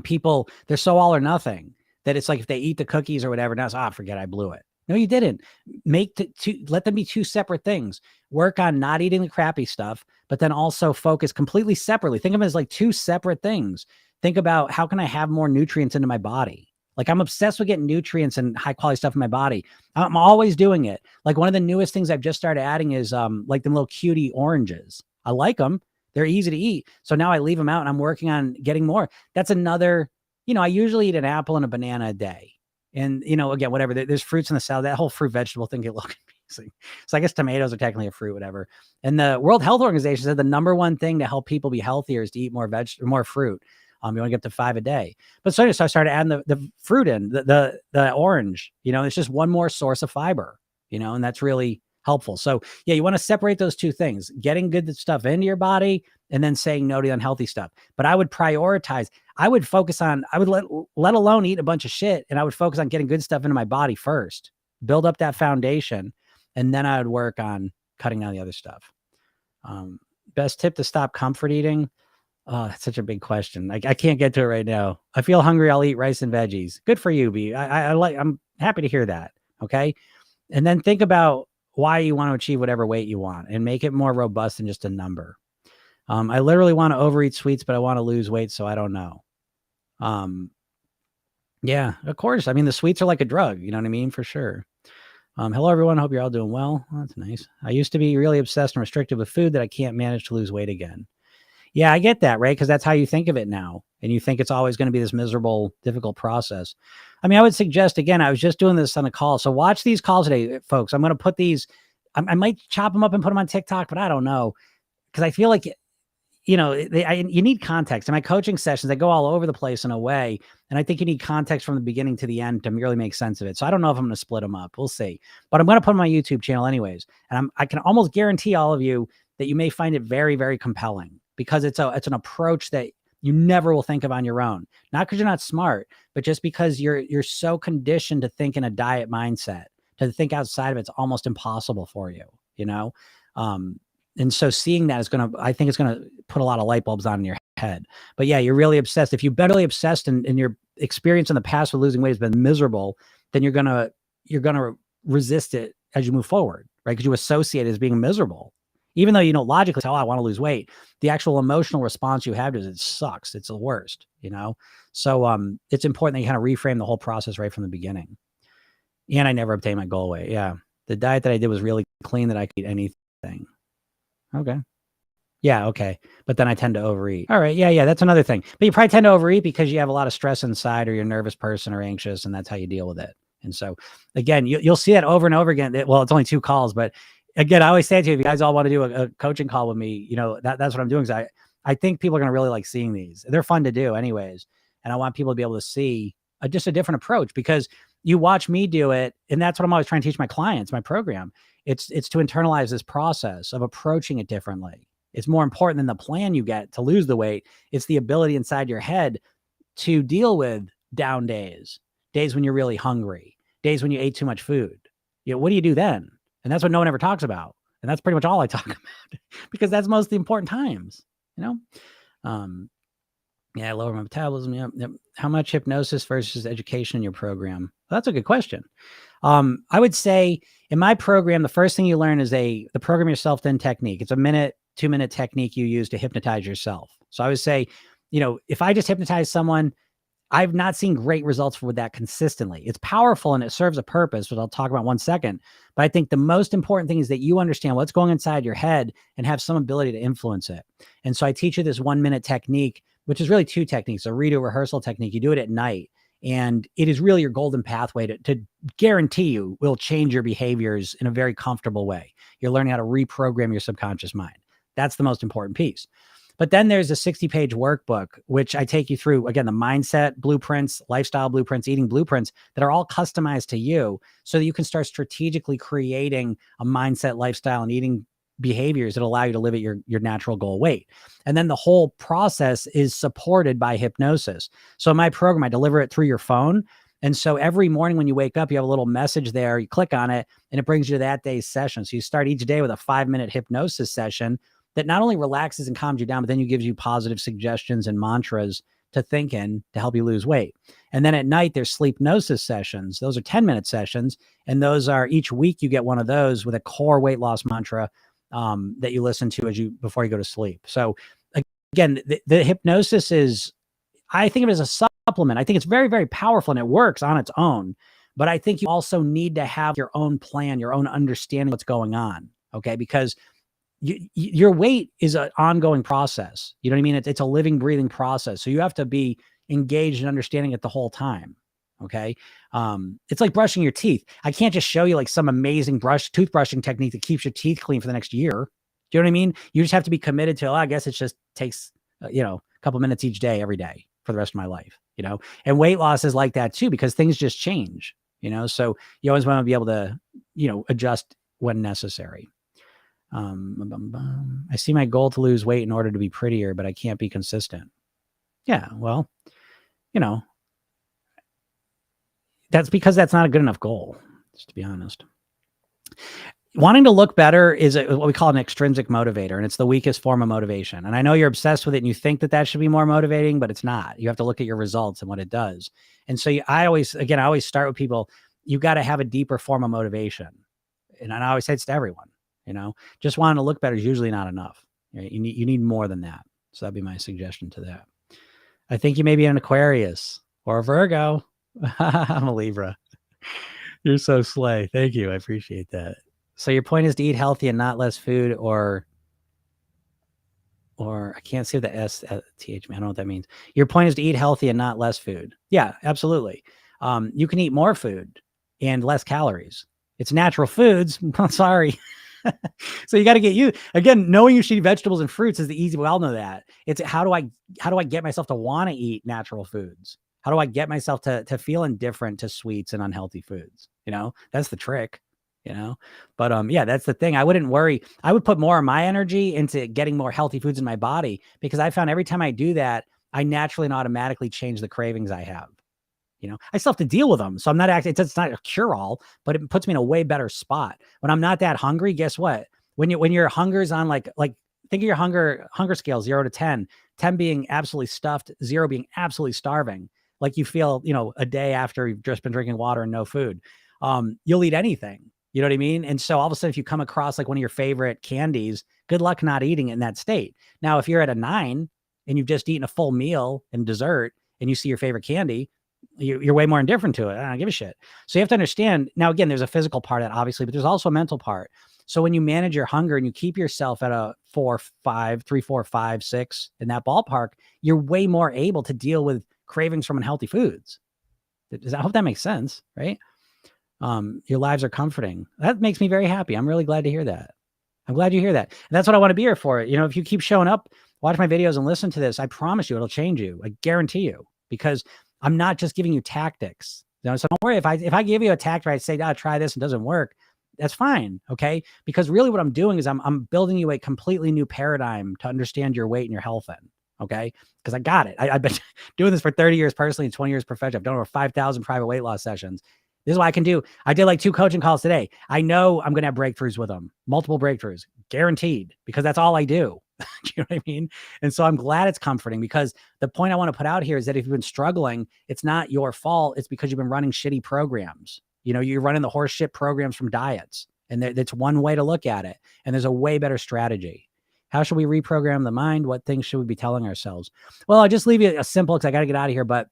people, they're so all or nothing that it's like if they eat the cookies or whatever, now it's, forget I blew it. No, you didn't. Let them be two separate things. Work on not eating the crappy stuff, but then also focus completely separately. Think of them as like two separate things. Think about, how can I have more nutrients into my body? Like, I'm obsessed with getting nutrients and high quality stuff in my body. I'm always doing it. Like, one of the newest things I've just started adding is like them little cutie oranges. I like them. They're easy to eat. So now I leave them out and I'm working on getting more. That's another, I usually eat an apple and a banana a day. And, again, whatever, there's fruits in the salad. That whole fruit vegetable thing can look amazing. So I guess tomatoes are technically a fruit, whatever. And the World Health Organization said the number one thing to help people be healthier is to eat more fruit. You want to get up to 5 a day. But so I started adding the fruit in, the orange, it's just one more source of fiber, and that's really helpful. So yeah, you want to separate those two things, getting good stuff into your body and then saying no to the unhealthy stuff. But I would prioritize, I would let alone eat a bunch of shit. And I would focus on getting good stuff into my body first, build up that foundation. And then I would work on cutting down the other stuff. Best tip to stop comfort eating. Oh, that's such a big question. I can't get to it right now. I feel hungry. I'll eat rice and veggies. Good for you, B. I'm happy to hear that. Okay. And then think about why you want to achieve whatever weight you want and make it more robust than just a number. I literally want to overeat sweets, but I want to lose weight. So I don't know. Yeah, of course. I mean, the sweets are like a drug, you know what I mean? For sure. Hello, everyone. Hope you're all doing well. Oh, that's nice. I used to be really obsessed and restricted with food that I can't manage to lose weight again. Yeah, I get that, right? Because that's how you think of it now. And you think it's always going to be this miserable, difficult process. I mean, I would suggest, again, I was just doing this on a call. So watch these calls today, folks. I'm going to put these, I might chop them up and put them on TikTok, but I don't know. Because I feel like, you need context. In my coaching sessions, they go all over the place in a way. And I think you need context from the beginning to the end to really make sense of it. So I don't know if I'm going to split them up. We'll see. But I'm going to put them on my YouTube channel anyways. And I can almost guarantee all of you that you may find it very, very compelling. Because it's an approach that you never will think of on your own. Not because you're not smart, but just because you're so conditioned to think in a diet mindset, to think outside of it's almost impossible for you, And so seeing that I think it's going to put a lot of light bulbs on in your head. But yeah, you're really obsessed. If you've been really obsessed and your experience in the past with losing weight has been miserable, then you're going to resist it as you move forward, right? Because you associate it as being miserable. Even though you don't logically say, I want to lose weight, the actual emotional response you have is it sucks. It's the worst, So it's important that you kind of reframe the whole process right from the beginning. And I never obtained my goal weight. Yeah. The diet that I did was really clean that I could eat anything. Okay. Yeah. Okay. But then I tend to overeat. All right. Yeah. That's another thing. But you probably tend to overeat because you have a lot of stress inside or you're a nervous person or anxious, and that's how you deal with it. And so again, you'll see that over and over again. Well, it's only 2 calls, but again, I always say to you, if you guys all want to do a coaching call with me, that's what I'm doing. I think people are going to really like seeing these. They're fun to do anyways. And I want people to be able to see just a different approach, because you watch me do it. And that's what I'm always trying to teach my clients, my program. It's to internalize this process of approaching it differently. It's more important than the plan you get to lose the weight. It's the ability inside your head to deal with down days when you're really hungry, days when you ate too much food. What do you do then? And that's what no one ever talks about. And that's pretty much all I talk about because that's most of the important times, Yeah, lower my metabolism. Yep. How much hypnosis versus education in your program? Well, that's a good question. I would say in my program, the first thing you learn is the program yourself then technique. It's a 2-minute technique you use to hypnotize yourself. So I would say, if I just hypnotize someone, I've not seen great results with that consistently. It's powerful and it serves a purpose, which I'll talk about in 1 second. But I think the most important thing is that you understand what's going inside your head and have some ability to influence it. And so I teach you this 1-minute technique, which is really two techniques, a redo rehearsal technique. You do it at night, and it is really your golden pathway to guarantee you will change your behaviors in a very comfortable way. You're learning how to reprogram your subconscious mind. That's the most important piece. But then there's a 60-page workbook, which I take you through, again, the mindset blueprints, lifestyle blueprints, eating blueprints that are all customized to you so that you can start strategically creating a mindset, lifestyle, and eating behaviors that allow you to live at your natural goal weight. And then the whole process is supported by hypnosis. So in my program, I deliver it through your phone. And so every morning when you wake up, you have a little message there, you click on it, and it brings you to that day's session. So you start each day with a 5-minute hypnosis session that not only relaxes and calms you down, but then you gives you positive suggestions and mantras to think in to help you lose weight. And then at night, there's sleepnosis sessions. Those are 10-minute sessions. And those are each week you get one of those with a core weight loss mantra that you listen to before you go to sleep. So again, the hypnosis is, I think of it as a supplement. I think it's very, very powerful and it works on its own. But I think you also need to have your own plan, your own understanding of what's going on. Okay. Because your weight is an ongoing process. You know what I mean? It's a living, breathing process. So you have to be engaged in understanding it the whole time. Okay. It's like brushing your teeth. I can't just show you like some amazing toothbrushing technique that keeps your teeth clean for the next year. Do you know what I mean? You just have to be committed to, I guess it just takes, a couple minutes each day, every day for the rest of my life, and weight loss is like that too, because things just change, so you always want to be able to, adjust when necessary. I see my goal to lose weight in order to be prettier, but I can't be consistent. Yeah. Well, that's because that's not a good enough goal, just to be honest. Wanting to look better is what we call an extrinsic motivator, and it's the weakest form of motivation. And I know you're obsessed with it and you think that should be more motivating, but it's not. You have to look at your results and what it does. And so I always start with people, you got to have a deeper form of motivation. And I always say it's to everyone, just wanting to look better is usually not enough. You need more than that. So that'd be my suggestion to that. I think you may be an Aquarius or a Virgo. I'm a Libra. You're so slay. Thank you. I appreciate that. So your point is to eat healthy and not less food, or I can't say the S TH. I don't know what that means. Your point is to eat healthy and not less food. Yeah, absolutely. You can eat more food and less calories. It's natural foods. I'm sorry. So you got to get knowing you should eat vegetables and fruits is the easy. We all know that. It's how do I get myself to want to eat natural foods? How do I get myself to feel indifferent to sweets and unhealthy foods? That's the trick, but that's the thing. I wouldn't worry. I would put more of my energy into getting more healthy foods in my body, because I found every time I do that, I naturally and automatically change the cravings I have. I still have to deal with them. So I'm not it's not a cure all, but it puts me in a way better spot. When I'm not that hungry, guess what? When your hunger's on like think of your hunger scale, 0 to 10, 10 being absolutely stuffed, 0 being absolutely starving. Like you feel, a day after you've just been drinking water and no food, you'll eat anything. You know what I mean? And so all of a sudden, if you come across like one of your favorite candies, good luck not eating it in that state. Now, if you're at a 9 and you've just eaten a full meal and dessert and you see your favorite candy, you're way more indifferent to it. I don't give a shit. So you have to understand, now, again, there's a physical part of that, obviously, but there's also a mental part. So when you manage your hunger and you keep yourself at a 3, 4, 5, 6 in that ballpark, you're way more able to deal with cravings from unhealthy foods. I hope that makes sense, right? Your lives are comforting. That makes me very happy. I'm really glad to hear that. I'm glad you hear that. And that's what I want to be here for. If you keep showing up, watch my videos and listen to this, I promise you it'll change you. I guarantee you, because I'm not just giving you tactics. So don't worry if I give you a tactic, I say, try this, and it doesn't work. That's fine. Okay. Because really what I'm doing is I'm building you a completely new paradigm to understand your weight and your health in. Okay. Because I got it. I've been doing this for 30 years personally and 20 years professionally. I've done over 5,000 private weight loss sessions. This is what I can do. I did like 2 coaching calls today. I know I'm going to have breakthroughs with them, multiple breakthroughs, guaranteed, because that's all I do. Do you know what I mean? And so I'm glad it's comforting, because the point I want to put out here is that if you've been struggling, it's not your fault. It's because you've been running shitty programs. You're running the horse shit programs from diets, and that's one way to look at it. And there's a way better strategy. How should we reprogram the mind? What things should we be telling ourselves? Well, I'll just leave you a simple, because I got to get out of here, but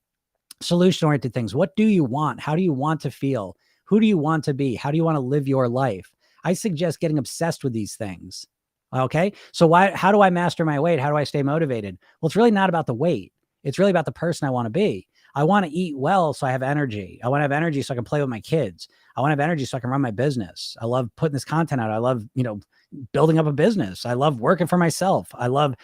solution-oriented things. What do you want? How do you want to feel? Who do you want to be? How do you want to live your life? I suggest getting obsessed with these things. Okay. So how do I master my weight? How do I stay motivated? Well, it's really not about the weight. It's really about the person I want to be. I want to eat well so I have energy. I want to have energy so I can play with my kids. I want to have energy so I can run my business. I love putting this content out. I love, building up a business. I love working for myself. I love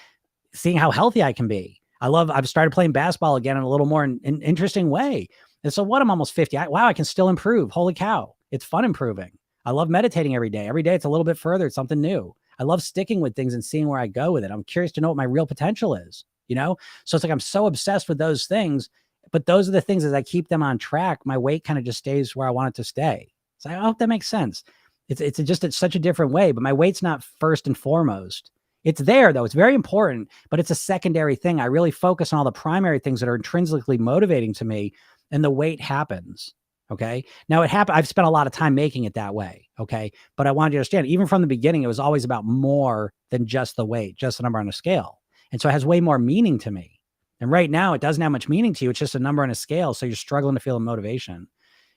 seeing how healthy I can be. I've started playing basketball again in a little more interesting way. And so what, I'm almost 50. Wow, I can still improve. Holy cow. It's fun improving. I love meditating every day. Every day it's a little bit further. It's something new. I love sticking with things and seeing where I go with it. I'm curious to know what my real potential is, So it's like I'm so obsessed with those things, but those are the things as I keep them on track, my weight kind of just stays where I want it to stay. So I hope that makes sense. It's such a different way, but my weight's not first and foremost. It's there though. It's very important, but it's a secondary thing. I really focus on all the primary things that are intrinsically motivating to me, and the weight happens. Okay. Now I've spent a lot of time making it that way. Okay. But I wanted you to understand, even from the beginning, it was always about more than just the weight, just the number on a scale. And so it has way more meaning to me. And right now it doesn't have much meaning to you. It's just a number on a scale. So you're struggling to feel a motivation.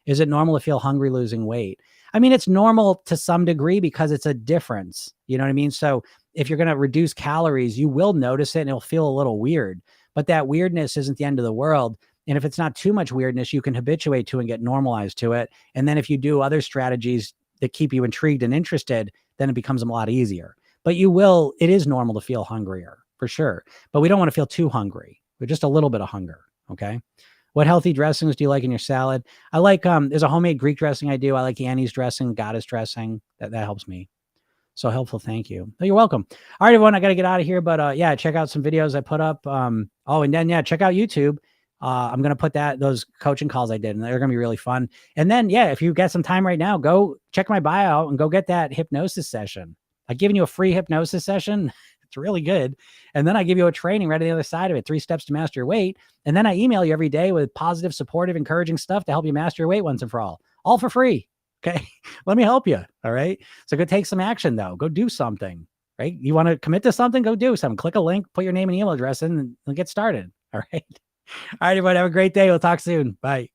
Is it normal to feel hungry losing weight? I mean, it's normal to some degree because it's a difference. You know what I mean? So if you're going to reduce calories, you will notice it and it'll feel a little weird, but that weirdness isn't the end of the world. And if it's not too much weirdness, you can habituate to and get normalized to it. And then if you do other strategies that keep you intrigued and interested, then it becomes a lot easier. But it is normal to feel hungrier for sure. But we don't want to feel too hungry, but just a little bit of hunger. Okay. What healthy dressings do you like in your salad? I like, there's a homemade Greek dressing I do. I like Annie's dressing, goddess dressing. That helps me. So helpful. Thank you. Oh, you're welcome. All right, everyone, I got to get out of here, but yeah, check out some videos I put up. And then, check out YouTube. I'm going to put those coaching calls I did, and they're going to be really fun. And then, if you get some time right now, go check my bio and go get that hypnosis session. I've given you a free hypnosis session. It's really good. And then I give you a training right on the other side of it, 3 steps to master your weight. And then I email you every day with positive, supportive, encouraging stuff to help you master your weight once and for all for free. Okay. Let me help you. All right. So go take some action though. Go do something, right? You want to commit to something, go do something. Click a link, put your name and email address in and get started. All right. All right, everybody. Have a great day. We'll talk soon. Bye.